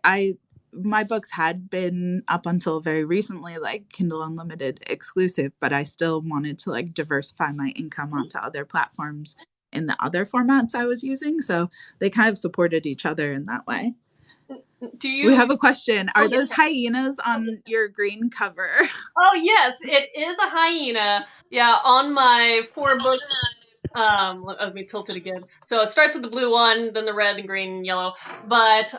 my books had been up until very recently like Kindle Unlimited exclusive, but I still wanted to like diversify my income onto other platforms in the other formats I was using. So they kind of supported each other in that way. Do We you? have a question. Oh Are yes. those hyenas on your green cover? Oh yes, it is a hyena. Yeah, on my 4 books. Let me tilt it again. So it starts with the blue one, then the red, and green, and yellow. But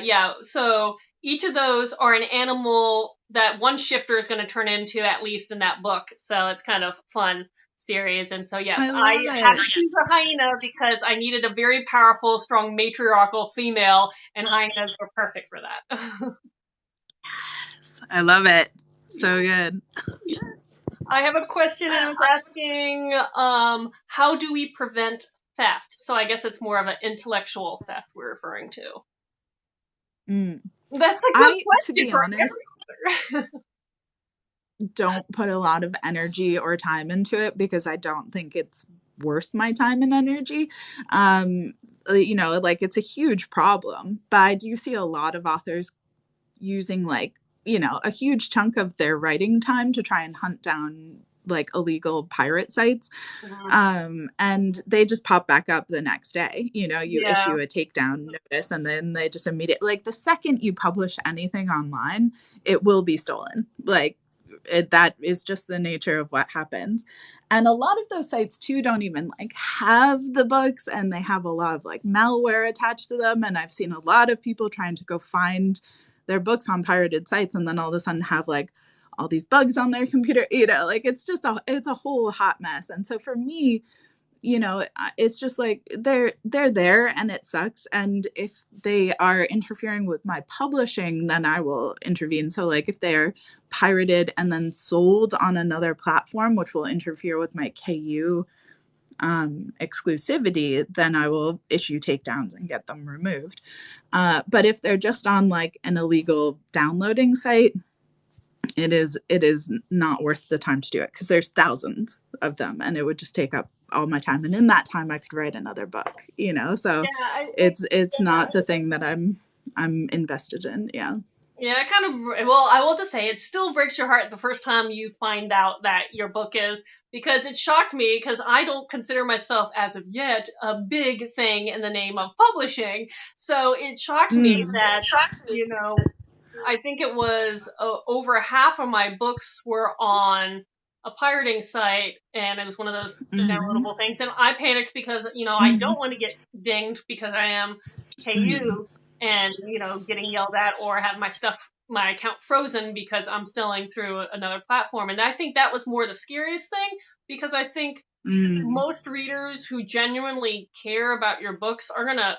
yeah, so each of those are an animal that one shifter is going to turn into, at least in that book. So it's kind of fun series. And so yes, I I love had it. to choose a hyena because I needed a very powerful, strong matriarchal female, and hyenas were perfect for that. I love it. Yeah. So good. I have a question, and it's asking, how do we prevent theft? So I guess it's more of an intellectual theft we're referring to. Mm. That's a good To question be for honest, every author. don't put a lot of energy or time into it because I don't think it's worth my time and energy. You know, like it's a huge problem, but I do see a lot of authors using like, you know, a huge chunk of their writing time to try and hunt down like illegal pirate sites, Mhm. and they just pop back up the next day. You know, you Yeah. issue a takedown notice and then they just immediately, like the second you publish anything online, it will be stolen. Like that is just the nature of what happens. And a lot of those sites too don't even like have the books, and they have a lot of like malware attached to them, and I've seen a lot of people trying to go find their books on pirated sites and then all of a sudden have like all these bugs on their computer. You know, like it's a whole hot mess. And so for me, you know, it's just like they're there and it sucks, and if they are interfering with my publishing, then I will intervene. So like if they're pirated and then sold on another platform, which will interfere with my KU exclusivity, then I will issue takedowns and get them removed. But if they're just on like an illegal downloading site, it is not worth the time to do it because there's thousands of them and it would just take up all my time, and in that time I could write another book, you know. So Yeah. it's not the thing that I'm invested in. Yeah. Yeah, it kind of, well, I will just say, it still breaks your heart the first time you find out that your book is, because it shocked me, because I don't consider myself, as of yet, a big thing in the name of publishing. So it shocked me Mm. that, I think it was over half of my books were on a pirating site, and it was one of those Mm-hmm. downloadable things. And I panicked because, I Mm-hmm. don't want to get dinged because I am Mm-hmm. KU and, getting yelled at or have my account frozen because I'm selling through another platform. And I think that was more the scariest thing, because I think Mm. most readers who genuinely care about your books are going to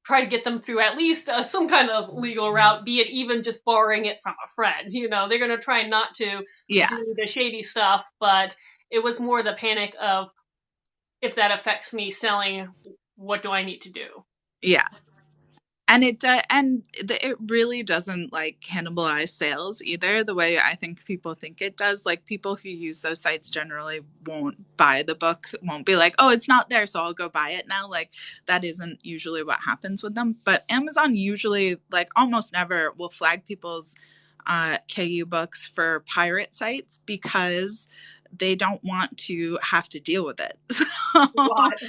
try to get them through at least some kind of legal route, be it even just borrowing it from a friend. They're going to try not to Yeah. do the shady stuff, but it was more the panic of, if that affects me selling, what do I need to do? Yeah. And it really doesn't like cannibalize sales either the way I think people think it does. Like people who use those sites generally won't buy the book, won't be like, oh, it's not there, so I'll go buy it now. Like that isn't usually what happens with them. But Amazon usually, like almost never, will flag people's KU books for pirate sites because they don't want to have to deal with it. So What?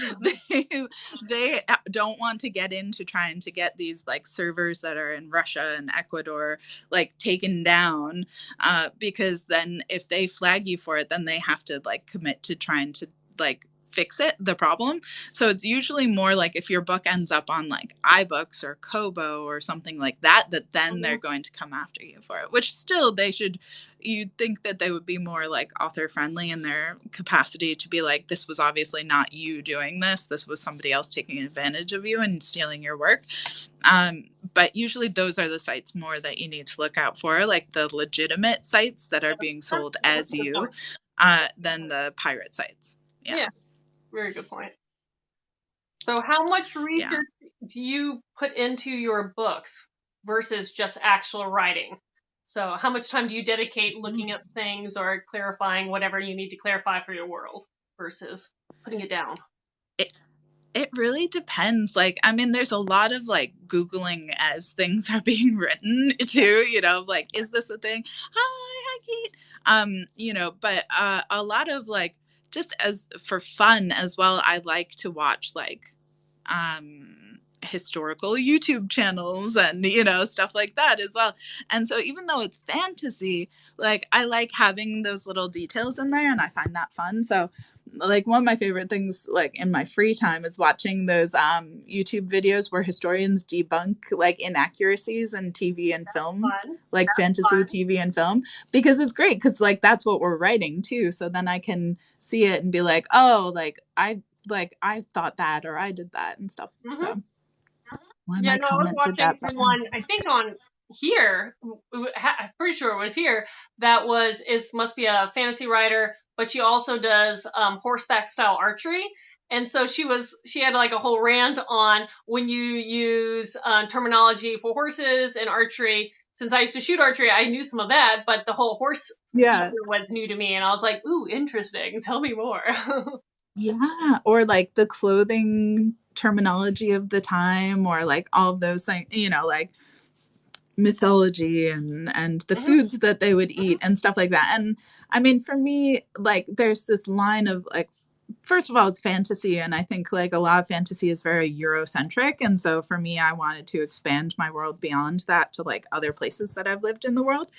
they don't want to get into trying to get these like servers that are in Russia and Ecuador like taken down, because then if they flag you for it, then they have to like commit to trying to like fix it, the problem. So it's usually more like if your book ends up on like iBooks or Kobo or something like that, that then they're going to come after you for it, which still they should, you'd think that they would be more like author friendly in their capacity to be like, this was obviously not you doing this. This was somebody else taking advantage of you and stealing your work. But usually those are the sites more that you need to look out for, like the legitimate sites that are being sold as you, than the pirate sites. Yeah. Very good point. So how much research do you put into your books versus just actual writing? So how much time do you dedicate looking up things or clarifying whatever you need to clarify for your world versus putting it down? It really depends. Like, I mean, there's a lot of like Googling as things are being written too, you know, like, is this a thing? Hi, Kate. You know, but a lot of like, just as for fun as well, I like to watch like historical YouTube channels and, you know, stuff like that as well. And so even though it's fantasy, like I like having those little details in there and I find that fun. So like one of my favorite things like in my free time is watching those YouTube videos where historians debunk like inaccuracies in TV and film, like fantasy TV and film, because it's great because like that's what we're writing too. So then I can see it and be like, oh, I thought that or I did that and stuff. So why Yeah, my no, I was comment did watching that, but one, I think on here, I'm pretty sure it was here, that must be a fantasy writer, but she also does horseback style archery. And so she had like a whole rant on when you use terminology for horses and archery. Since I used to shoot archery, I knew some of that, but the whole horse feature was new to me. And I was like, ooh, interesting. Tell me more. yeah, or like the clothing terminology of the time or like all of those things, you know, like mythology and the foods that they would eat and stuff like that. And I mean, for me, like there's this line of like, first of all, it's fantasy, and I think like a lot of fantasy is very Eurocentric, and so for me, I wanted to expand my world beyond that to like other places that I've lived in the world.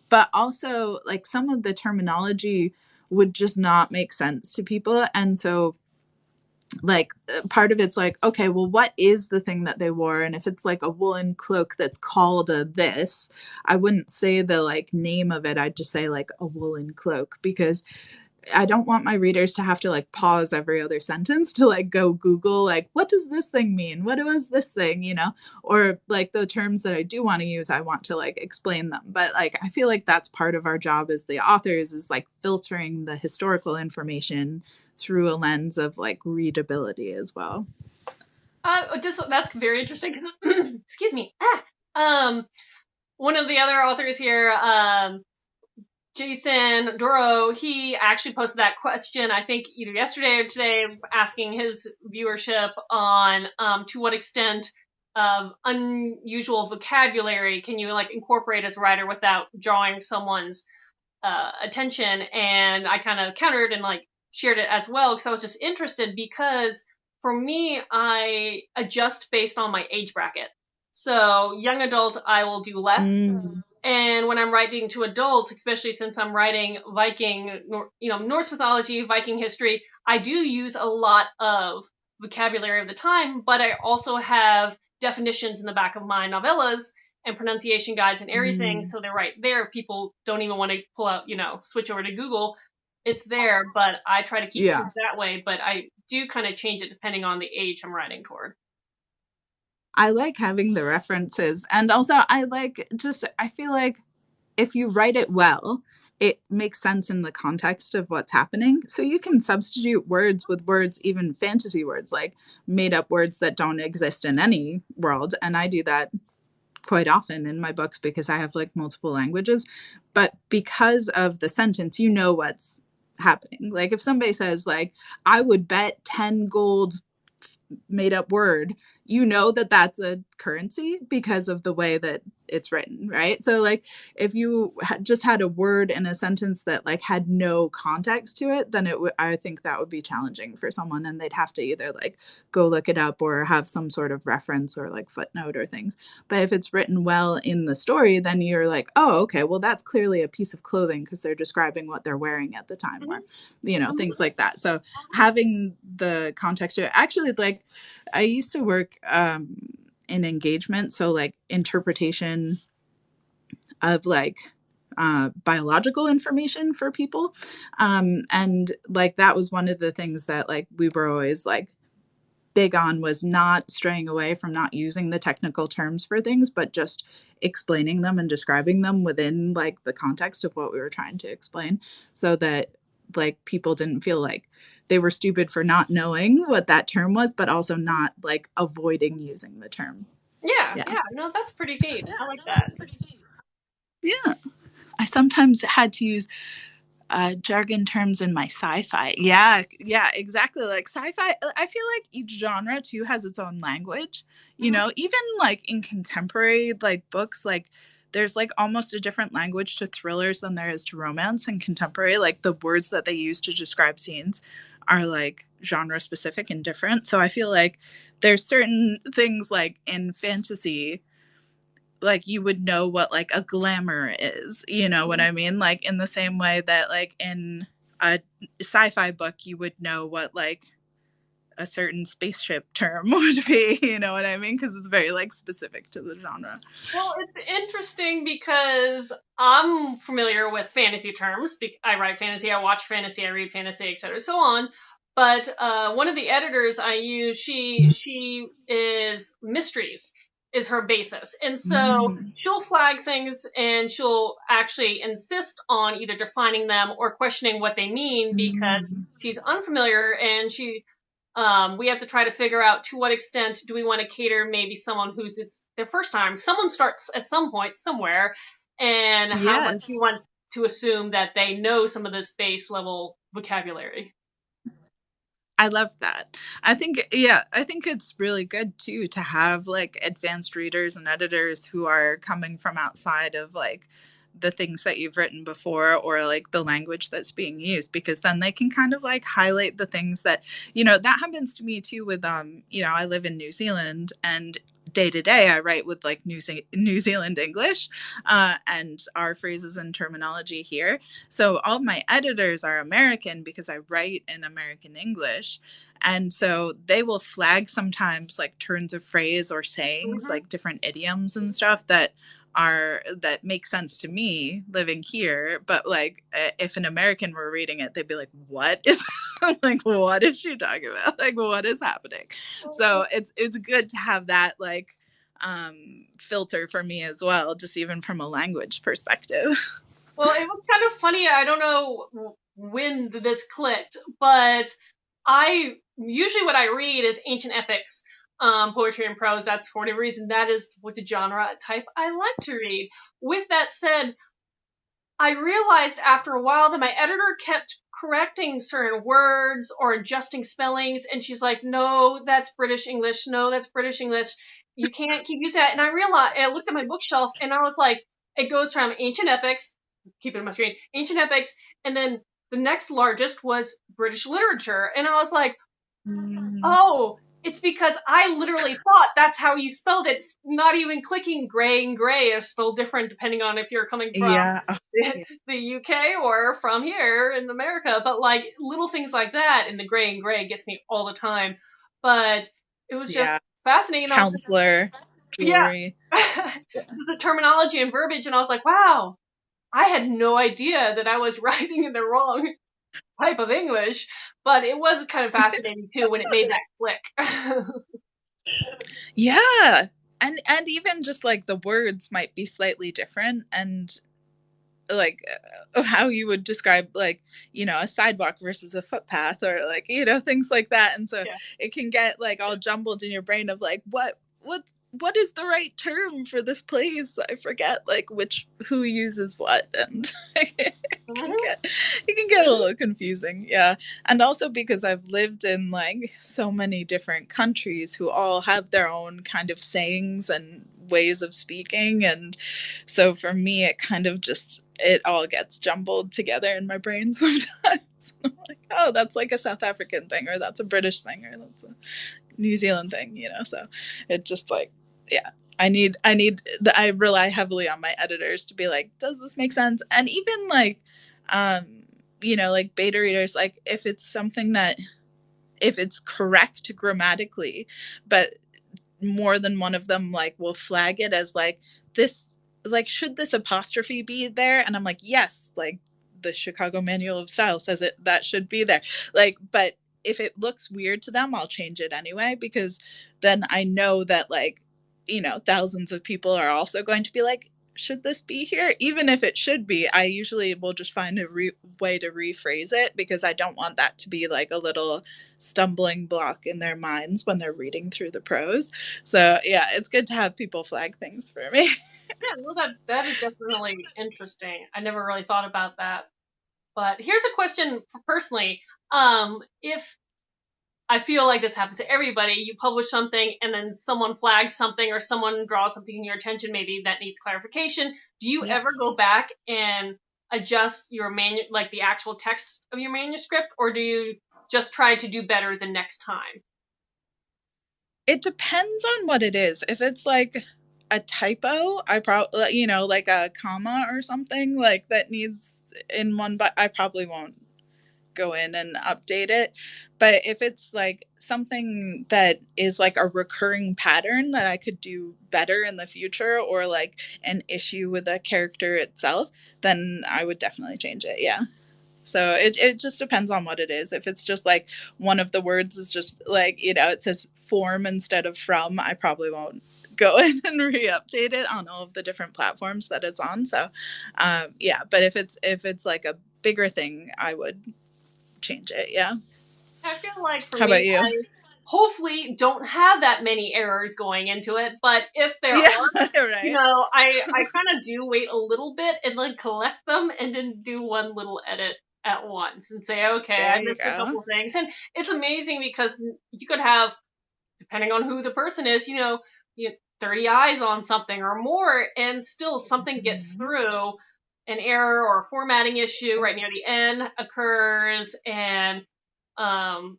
But also like some of the terminology would just not make sense to people, and so like part of it's like, okay, well, what is the thing that they wore? And if it's like a woolen cloak that's called a this, I wouldn't say the like name of it. I'd just say like a woolen cloak, because I don't want my readers to have to like pause every other sentence to like go Google like, what does this thing mean? What was this thing, you know? Or like the terms that I do want to use, I want to like explain them. But like I feel like that's part of our job as the authors, is like filtering the historical information through a lens of like readability as well. That's very interesting. Excuse me. One of the other authors here, Jason Duro, he actually posted that question, I think either yesterday or today, asking his viewership on to what extent unusual vocabulary can you like incorporate as a writer without drawing someone's attention. And I kind of countered and like shared it as well because I was just interested, because for me, I adjust based on my age bracket. So young adult, I will do less. And when I'm writing to adults, especially since I'm writing Viking, Norse mythology, Viking history, I do use a lot of vocabulary of the time, but I also have definitions in the back of my novellas and pronunciation guides and everything. So they're right there. If people don't even want to pull out, switch over to Google, it's there, but I try to keep true that way. But I do kind of change it depending on the age I'm writing toward. I like having the references. And also I feel like if you write it well, it makes sense in the context of what's happening. So you can substitute words with words, even fantasy words, like made up words that don't exist in any world. And I do that quite often in my books because I have like multiple languages. But because of the sentence, you know what's happening. Like if somebody says like, I would bet 10 gold made up word, you know that that's a currency because of the way that it's written, right? So like if you just had a word in a sentence that like had no context to it, then it would, I think that would be challenging for someone, and they'd have to either like go look it up or have some sort of reference or like footnote or things. But if it's written well in the story, then you're like, oh, okay, well that's clearly a piece of clothing because they're describing what they're wearing at the time, or you know, things like that. So having the context to it, actually, like I used to work in engagement, so like interpretation of like biological information for people, and like that was one of the things that like we were always like big on, was not straying away from not using the technical terms for things, but just explaining them and describing them within like the context of what we were trying to explain, so that like people didn't feel like they were stupid for not knowing what that term was, but also not like avoiding using the term. Yeah, Yeah. yeah. No, that's pretty neat. I like that. Yeah. I sometimes had to use jargon terms in my sci-fi. Yeah, yeah, exactly. Like sci-fi, I feel like each genre too has its own language. You Mhm. know, even like in contemporary like books, like there's like almost a different language to thrillers than there is to romance in contemporary. Like the words that they use to describe scenes are like genre specific and different. So I feel like there's certain things like in fantasy, like you would know what like a glamour is, you know what I mean, like in the same way that like in a sci-fi book you would know what like a certain spaceship term would be, you know what I mean, because it's very like specific to the genre. Well, it's interesting because I'm familiar with fantasy terms. I write fantasy, I watch fantasy, I read fantasy, etc., so on. But one of the editors I use, she is mysteries is her basis, and so Mm. she'll flag things and she'll actually insist on either defining them or questioning what they mean because Mm. she's unfamiliar, and we have to try to figure out to what extent do we want to cater maybe someone who's it's their first time. Someone starts at some point somewhere, and how much Yes, you want to assume that they know some of this base level vocabulary. I love that. I think, yeah, I think it's really good too to have like advanced readers and editors who are coming from outside of like the things that you've written before, or like the language that's being used, because then they can kind of like highlight the things that, you know, that happens to me too with you know, I live in New Zealand, and day to day I write with like New Zealand English, and our phrases and terminology here. So all my editors are American because I write in American English. And so they will flag sometimes like turns of phrase or sayings, Mm-hmm. like different idioms and stuff that make sense to me living here. But like if an American were reading it, they'd be like, what is like what is she talking about? Like what is happening? So it's good to have that like filter for me as well, just even from a language perspective. Well, it was kind of funny. I don't know when this clicked, but I usually what I read is ancient epics, poetry and prose. That's for whatever reason that is what the genre type I like to read. With that said, I realized after a while that my editor kept correcting certain words or adjusting spellings, and she's like, "No, that's British English. No, that's British English. You can't keep using that." And I realized, I looked at my bookshelf, and I was like, "It goes from ancient epics, keep it on my screen, ancient epics, and then the next largest was British literature," and I was like, Mm, "Oh." It's because I literally thought that's how you spelled it, not even clicking gray and gray is spelled different depending on if you're coming from yeah. Oh, yeah. the UK or from here in America, but like little things like that, and the gray and gray gets me all the time. But it was just Yeah. fascinating. I was like, Counselor, yeah, jewelry. Yeah. so the terminology and verbiage, and I was like, wow, I had no idea that I was writing in the wrong type of English. But it was kind of fascinating too when it made that click. Yeah. And even just like the words might be slightly different, and like how you would describe like, you know, a sidewalk versus a footpath, or like, you know, things like that. And so Yeah. it can get like all jumbled in your brain of like what is the right term for this place? I forget like which who uses what. And can Mhm. get it can get a little confusing, yeah. And also because I've lived in like so many different countries who all have their own kind of sayings and ways of speaking, and so for me it kind of just it all gets jumbled together in my brain sometimes. I'm like, oh, that's like a South African thing, or that's a British thing, or that's a New Zealand thing, you know. So it just like, yeah, I rely heavily on my editors to be like, does this make sense? And even like, um, you know, like beta readers, like if it's something that if it's correct grammatically, but more than one of them like will flag it as like this, like should this apostrophe be there, and I'm like, yes, like the Chicago Manual of Style says it, that should be there, like, but if it looks weird to them I'll change it anyway, because then I know that, like, you know, thousands of people are also going to be like, should this be here? Even if it should be, I usually will just find a way to rephrase it, because I don't want that to be like a little stumbling block in their minds when they're reading through the prose. So yeah, it's good to have people flag things for me. Yeah, well, that is definitely interesting. I never really thought about that. But here's a question for personally. If I feel like this happens to everybody, you publish something and then someone flags something or someone draws something in your attention maybe that needs clarification. Do you Yeah. ever go back and adjust your like the actual text of your manuscript, or do you just try to do better the next time? It depends on what it is. If it's like a typo, I probably, you know, like a comma or something like that needs in one, but I probably won't go in and update it. But if it's like something that is like a recurring pattern that I could do better in the future, or like an issue with the character itself, then I would definitely change it. Yeah. So it just depends on what it is. If it's just like one of the words is just like, you know, it says form instead of from, I probably won't go in and re-update it on all of the different platforms that it's on. So yeah, but if it's like a bigger thing, I would change it. Yeah. I feel like for How about me, you? I hopefully don't have that many errors going into it, but if there Yeah, are, right. I kind of do wait a little bit and then collect them and then do one little edit at once and say, okay, I There you missed a go. couple things. And it's amazing because you could have, depending on who the person is, you 30 eyes on something or more, and still something gets Mhm. through. An error or a formatting issue right near the end occurs, and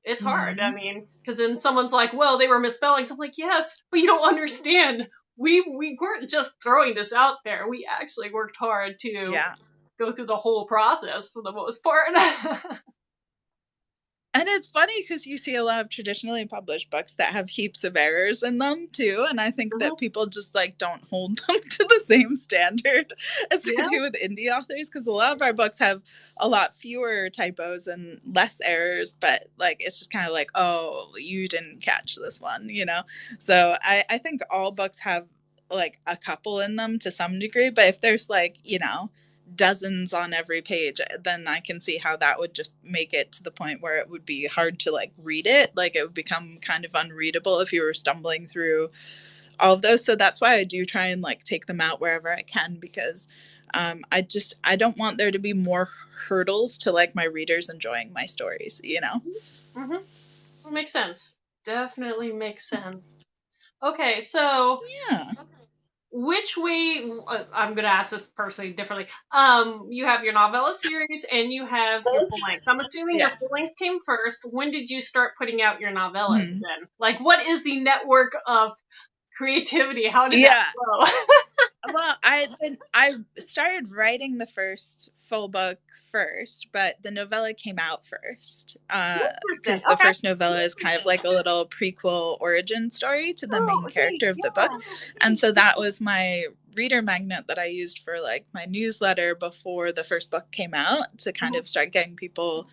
it's hard. I Mhm. mean, because then someone's like, well, they were misspelling. So I'm like, yes, but you don't understand. We weren't just throwing this out there. We actually worked hard to Yeah. go through the whole process for the most part. And it's funny because you see a lot of traditionally published books that have heaps of errors in them too. And I think that Mhm. people just like don't hold them to the same standard as they Yeah. do with indie authors. Because a lot of our books have a lot fewer typos and less errors, but like it's just kind of like, oh, you didn't catch this one, you know? So I think all books have like a couple in them to some degree. But if there's like, you know, dozens on every page, then I can see how that would just make it to the point where it would be hard to like read it. Like it would become kind of unreadable if you were stumbling through all of those. So that's why I do try and like take them out wherever I can, because I don't want there to be more hurdles to like my readers enjoying my stories, you know? Hmm. Makes sense. Definitely makes sense. Okay, so Yeah. which way? I'm gonna ask this personally differently. You have your novella series and you have your full length. I'm assuming your Yeah. full length came first. When did you start putting out your novellas Mhm. then? Like, what is the network of creativity? How did that Yeah. flow? Well, I started writing the first full book first, but the novella came out first. Interesting. Because the Okay. first novella is kind of like a little prequel origin story to the Oh, main okay. character of the book. Yeah. And so that was my reader magnet that I used for like my newsletter before the first book came out, to kind Mhm. of start getting people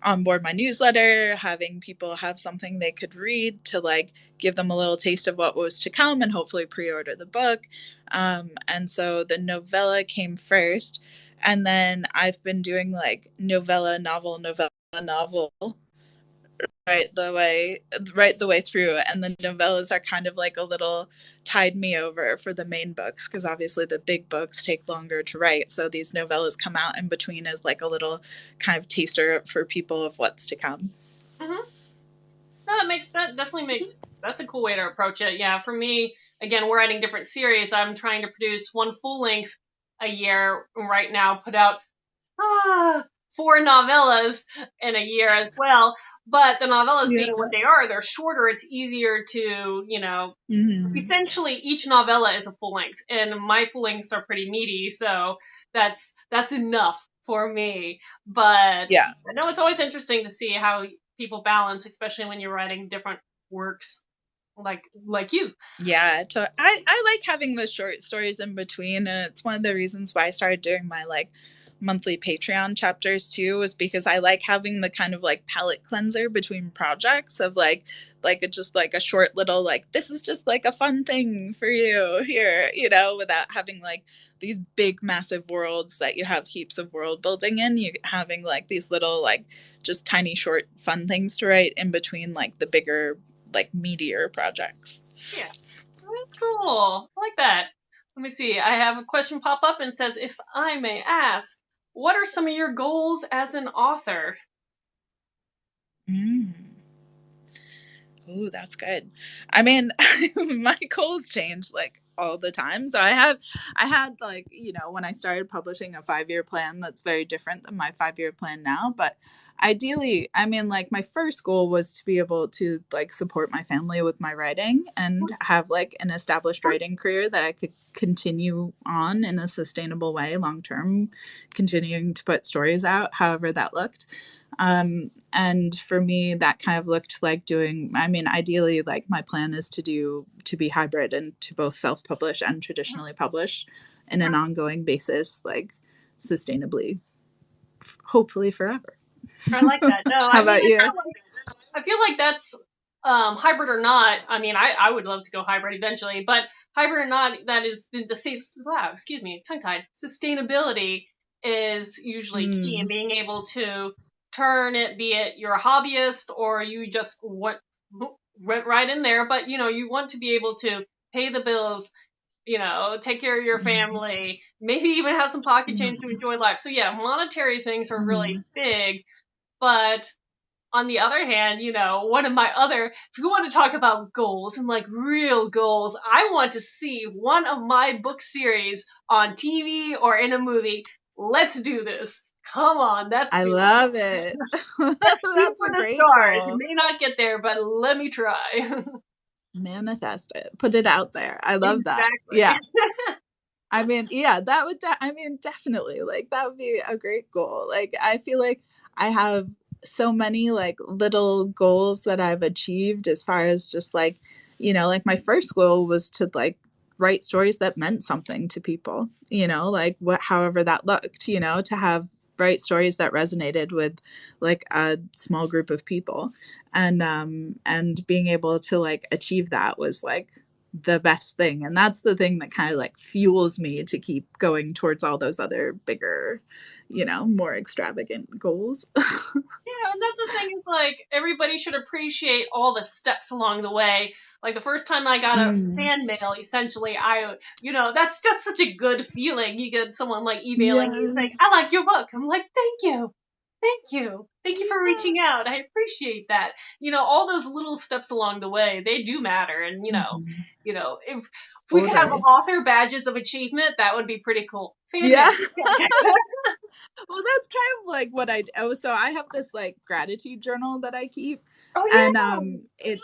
on board my newsletter, having people have something they could read to like give them a little taste of what was to come and hopefully pre-order the book. And so the novella came first, and then I've been doing like novella, novel, right the way through, and the novellas are kind of like a little tide me over for the main books, because obviously the big books take longer to write, so these novellas come out in between as like a little kind of taster for people of what's to come. Mm-hmm. No, that definitely makes that's a cool way to approach it. Yeah, for me, again, we're writing different series. I'm trying to produce one full length a year right now. Put out ah, 4 novellas in a year as well. But the novellas Yeah. being what they are, they're shorter. It's easier to, Mm-hmm. essentially each novella is a full length, and my full lengths are pretty meaty, so that's enough for me. But Yeah. I know it's always interesting to see how people balance, especially when you're writing different works like you. Yeah, I like having those short stories in between, and it's one of the reasons why I started doing my like monthly Patreon chapters too, was because I like having the kind of like palate cleanser between projects of just like a short little like, this is just like a fun thing for you here, without having like these big massive worlds that you have heaps of world building in. You having like these little like just tiny short fun things to write in between like the bigger like meatier projects. Yeah, that's cool. I like that. Let me see. I have a question pop up and says, if I may ask, what are some of your goals as an author? Mm. Ooh, that's good. I mean, my goals change like all the time. So I had like, when I started publishing, a 5-year plan that's very different than my 5-year plan now. But ideally, I mean, like my first goal was to be able to like support my family with my writing and have like an established writing career that I could continue on in a sustainable way long term, continuing to put stories out, however that looked. And for me, that kind of looked like doing, I mean, ideally, like my plan is to be hybrid and to both self publish and traditionally publish in an ongoing basis, like sustainably, hopefully forever. I like that. No, How I mean, about you? I feel like that's hybrid or not. I mean, I would love to go hybrid eventually, but hybrid or not, that is wow, excuse me, tongue tied. Sustainability is usually key in Mm, being able to turn it, be it you're a hobbyist or you just went right in there, but you want to be able to pay the bills, take care of your mm, family, maybe even have some pocket change to mm, enjoy life. So yeah, monetary things are really mm. big, but on the other hand, one of my other, if you want to talk about goals and like real goals, I want to see one of my book series on TV or in a movie. Let's do this. Come on, that's I the love it. let's shoot That's for a the great stars. goal. May not get there, but let me try. Manifest it. Put it out there. I love that. Exactly. Yeah. I mean, yeah, that would, I mean, definitely, like, that would be a great goal. Like, I feel like I have so many, like, little goals that I've achieved as far as just, like, like my first goal was to, like, write stories that meant something to people, like, however that looked, to have write stories that resonated with, like, a small group of people. And being able to, like, achieve that was, like, the best thing, and that's the thing that kind of like fuels me to keep going towards all those other bigger, more extravagant goals. Yeah, and that's the thing is like everybody should appreciate all the steps along the way. Like the first time I got a Mm. fan mail, essentially, that's just such a good feeling. You get someone like emailing you Yeah. saying, "I like your book." I'm like, thank you for reaching out. I appreciate that. All those little steps along the way, they do matter. And Mm-hmm. if we could have Totally. author badges of achievement, that would be pretty cool. Fan mail. Yeah. Well, that's kind of like what I oh, so I have this like gratitude journal that I keep, Oh and yeah. it's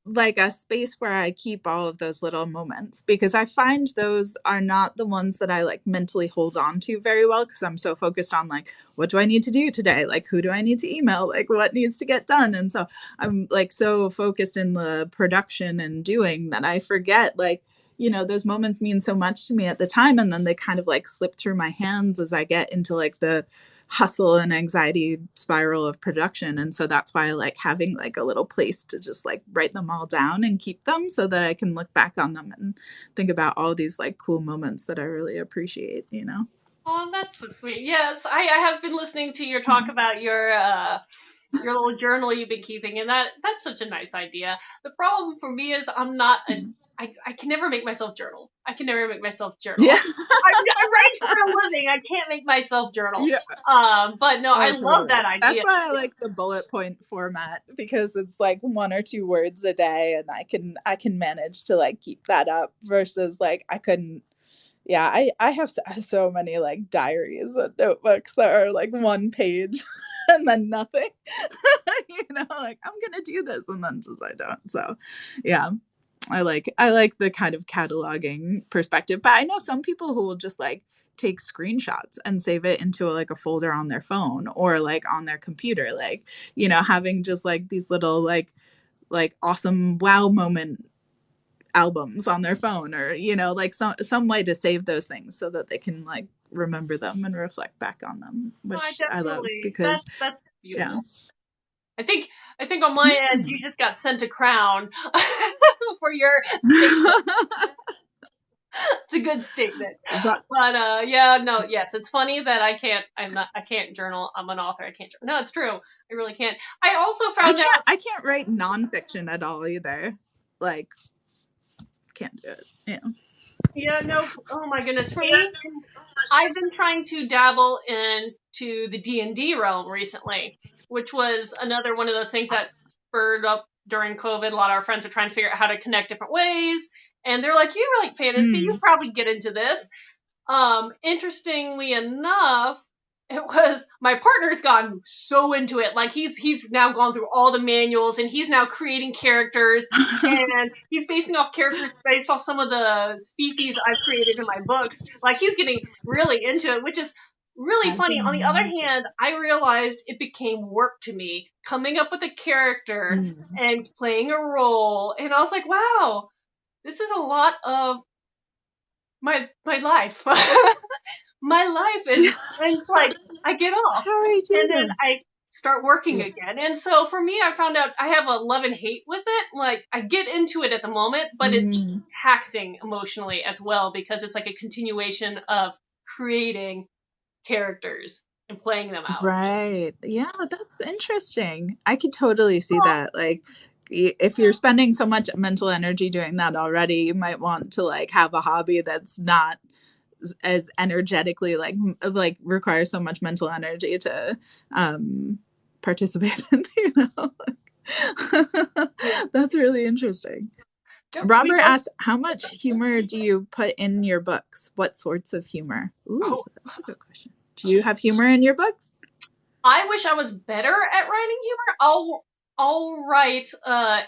like a space where I keep all of those little moments, because I find those are not the ones that I like mentally hold on to very well, because I'm so focused on like, what do I need to do today? Like, who do I need to email? Like, what needs to get done? And so I'm like so focused in the production and doing that I forget, like, those moments mean so much to me at the time, and then they kind of like slip through my hands as I get into like the hustle and anxiety spiral of production. And so that's why I like having like a little place to just like write them all down and keep them, so that I can look back on them and think about all these like cool moments that I really appreciate. Oh, that's so sweet. Yes, I have been listening to your talk about your your little journal you've been keeping, and that's such a nice idea. The problem for me is I can never make myself journal. I can never make myself journal. Yeah. I write for a living. I can't make myself journal. Yeah. But no, I Oh, love totally. that That's idea. why I like the bullet point format, because it's like 1 or 2 words a day, and I can manage to like keep that up versus like I couldn't. Yeah, I have so many like diaries and notebooks that are like 1 page and then nothing. Like I'm gonna do this and then just I don't. So yeah. I like the kind of cataloging perspective, but I know some people who will just like take screenshots and save it into like a folder on their phone or like on their computer, like having just like these little like awesome wow moment albums on their phone, or like some way to save those things so that they can like remember them and reflect back on them, I which I love definitely because that's yeah. beautiful. I think on my end you just got sent a crown for your statement. It's a good statement. But But yeah, no, yes, it's funny that I can't journal. I'm an author. I can't journal. No, it's true. I really can't. I also I found can't out I can't write nonfiction at all either. Like can't do it. Yeah. yeah, no, oh my goodness. For me, I've been trying to dabble into the D&D realm recently, which was another one of those things that spurred up during COVID. A lot of our friends are trying to figure out how to connect different ways. And they're like, you like fantasy, you Mm. probably get into this. Interestingly enough, it was my partner's gotten so into it. Like he's now gone through all the manuals and he's now creating characters and he's basing off characters based off some of the species I've created in my books. Like he's getting really into it, which is really That's funny. On the other amazing. hand, I realized it became work to me coming up with a character Mm. and playing a role. And I was like, wow, this is a lot of my life. My life is, and it's like I get off How are you and doing then that? I start working Yeah. again. And so for me, I found out I have a love and hate with it. Like I get into it at the moment, but it's Mm. taxing emotionally as well because it's like a continuation of creating characters and playing them out. Right. Yeah, that's interesting. I could totally see that. Like, if you're spending so much mental energy doing that already, you might want to like have a hobby that's not as energetically like requires so much mental energy to participate in. Yeah. That's really interesting. Yep. We Robert both. asks, how much humor do you put in your books? What sorts of humor? Ooh, Oh, that's a good question. Do you have humor in your books? I wish I was better at writing humor. I'll write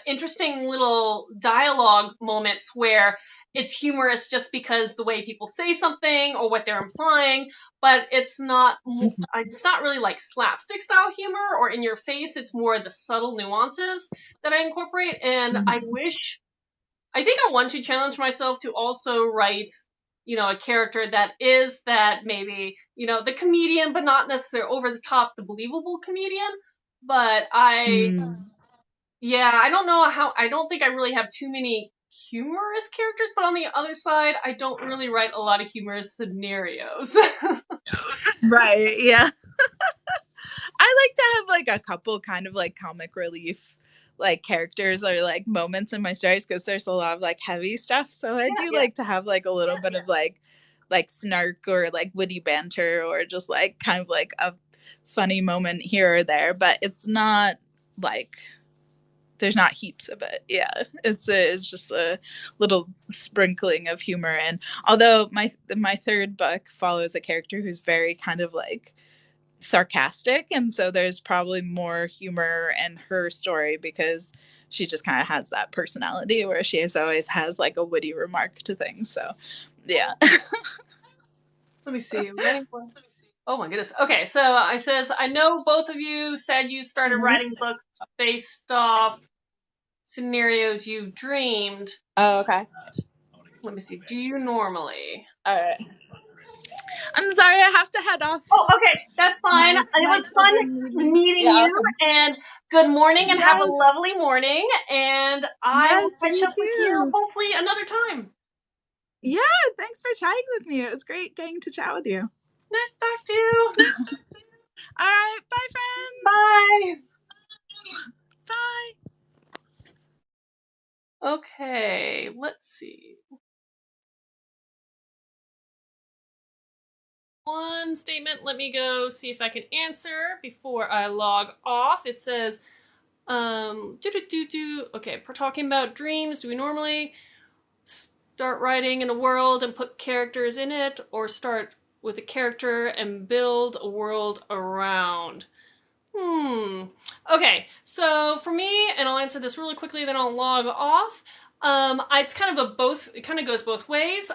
interesting little dialogue moments where it's humorous just because the way people say something or what they're implying, but it's not really like slapstick style humor or in your face. It's more the subtle nuances that I incorporate, and Mhm. I think I want to challenge myself to also write, a character that is that maybe, the comedian, but not necessarily over the top, the believable comedian. But Mm. yeah, I don't think I really have too many humorous characters, but on the other side, I don't really write a lot of humorous scenarios. Right. Yeah. I like to have like a couple kind of like comic relief like characters or like moments in my stories, because there's a lot of like heavy stuff. So I do Yeah, like to have like a little bit of like snark or like witty banter or just like kind of like a funny moment here or there, but it's not like there's not heaps of it. Yeah, it's just a little sprinkling of humor. And although my third book follows a character who's very kind of like sarcastic, and so there's probably more humor in her story because she just kind of has that personality where always has like a witty remark to things. So yeah. let me see. Writing for. Oh my goodness. Okay, so it says, I know both of you said you started writing books based off scenarios you've dreamed. Oh, okay. Let me see. Do you normally? All right. I'm sorry, I have to head off. Oh, okay. That's fine. My It my was fun children need me. meeting Yeah, you I'll come. and good morning and have a Yes. lovely morning. And I will Yes, catch you up with you too. hopefully another time. Yeah, thanks for chatting with me. It was great getting to chat with you. Nice to talk to you. All right, bye friends. Bye. Bye. Okay, let's see. One statement, let me go see if I can answer before I log off. It says, okay, we're talking about dreams. Do we normally start writing in a world and put characters in it, or start with a character and build a world around? Okay, so for me, and I'll answer this really quickly, then I'll log off. It's kind of a both. It kind of goes both ways.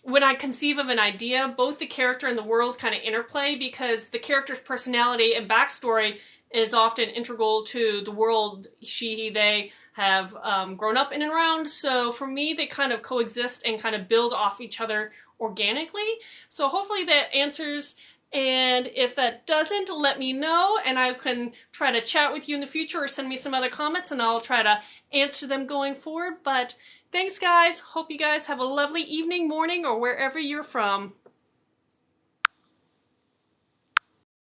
When I conceive of an idea, both the character and the world kind of interplay because the character's personality and backstory is often integral to the world they have grown up in and around. So for me, they kind of coexist and kind of build off each other organically. So hopefully that answers. And if that doesn't, let me know, and I can try to chat with you in the future or send me some other comments, and I'll try to answer them going forward. But thanks, guys. Hope you guys have a lovely evening, morning, or wherever you're from.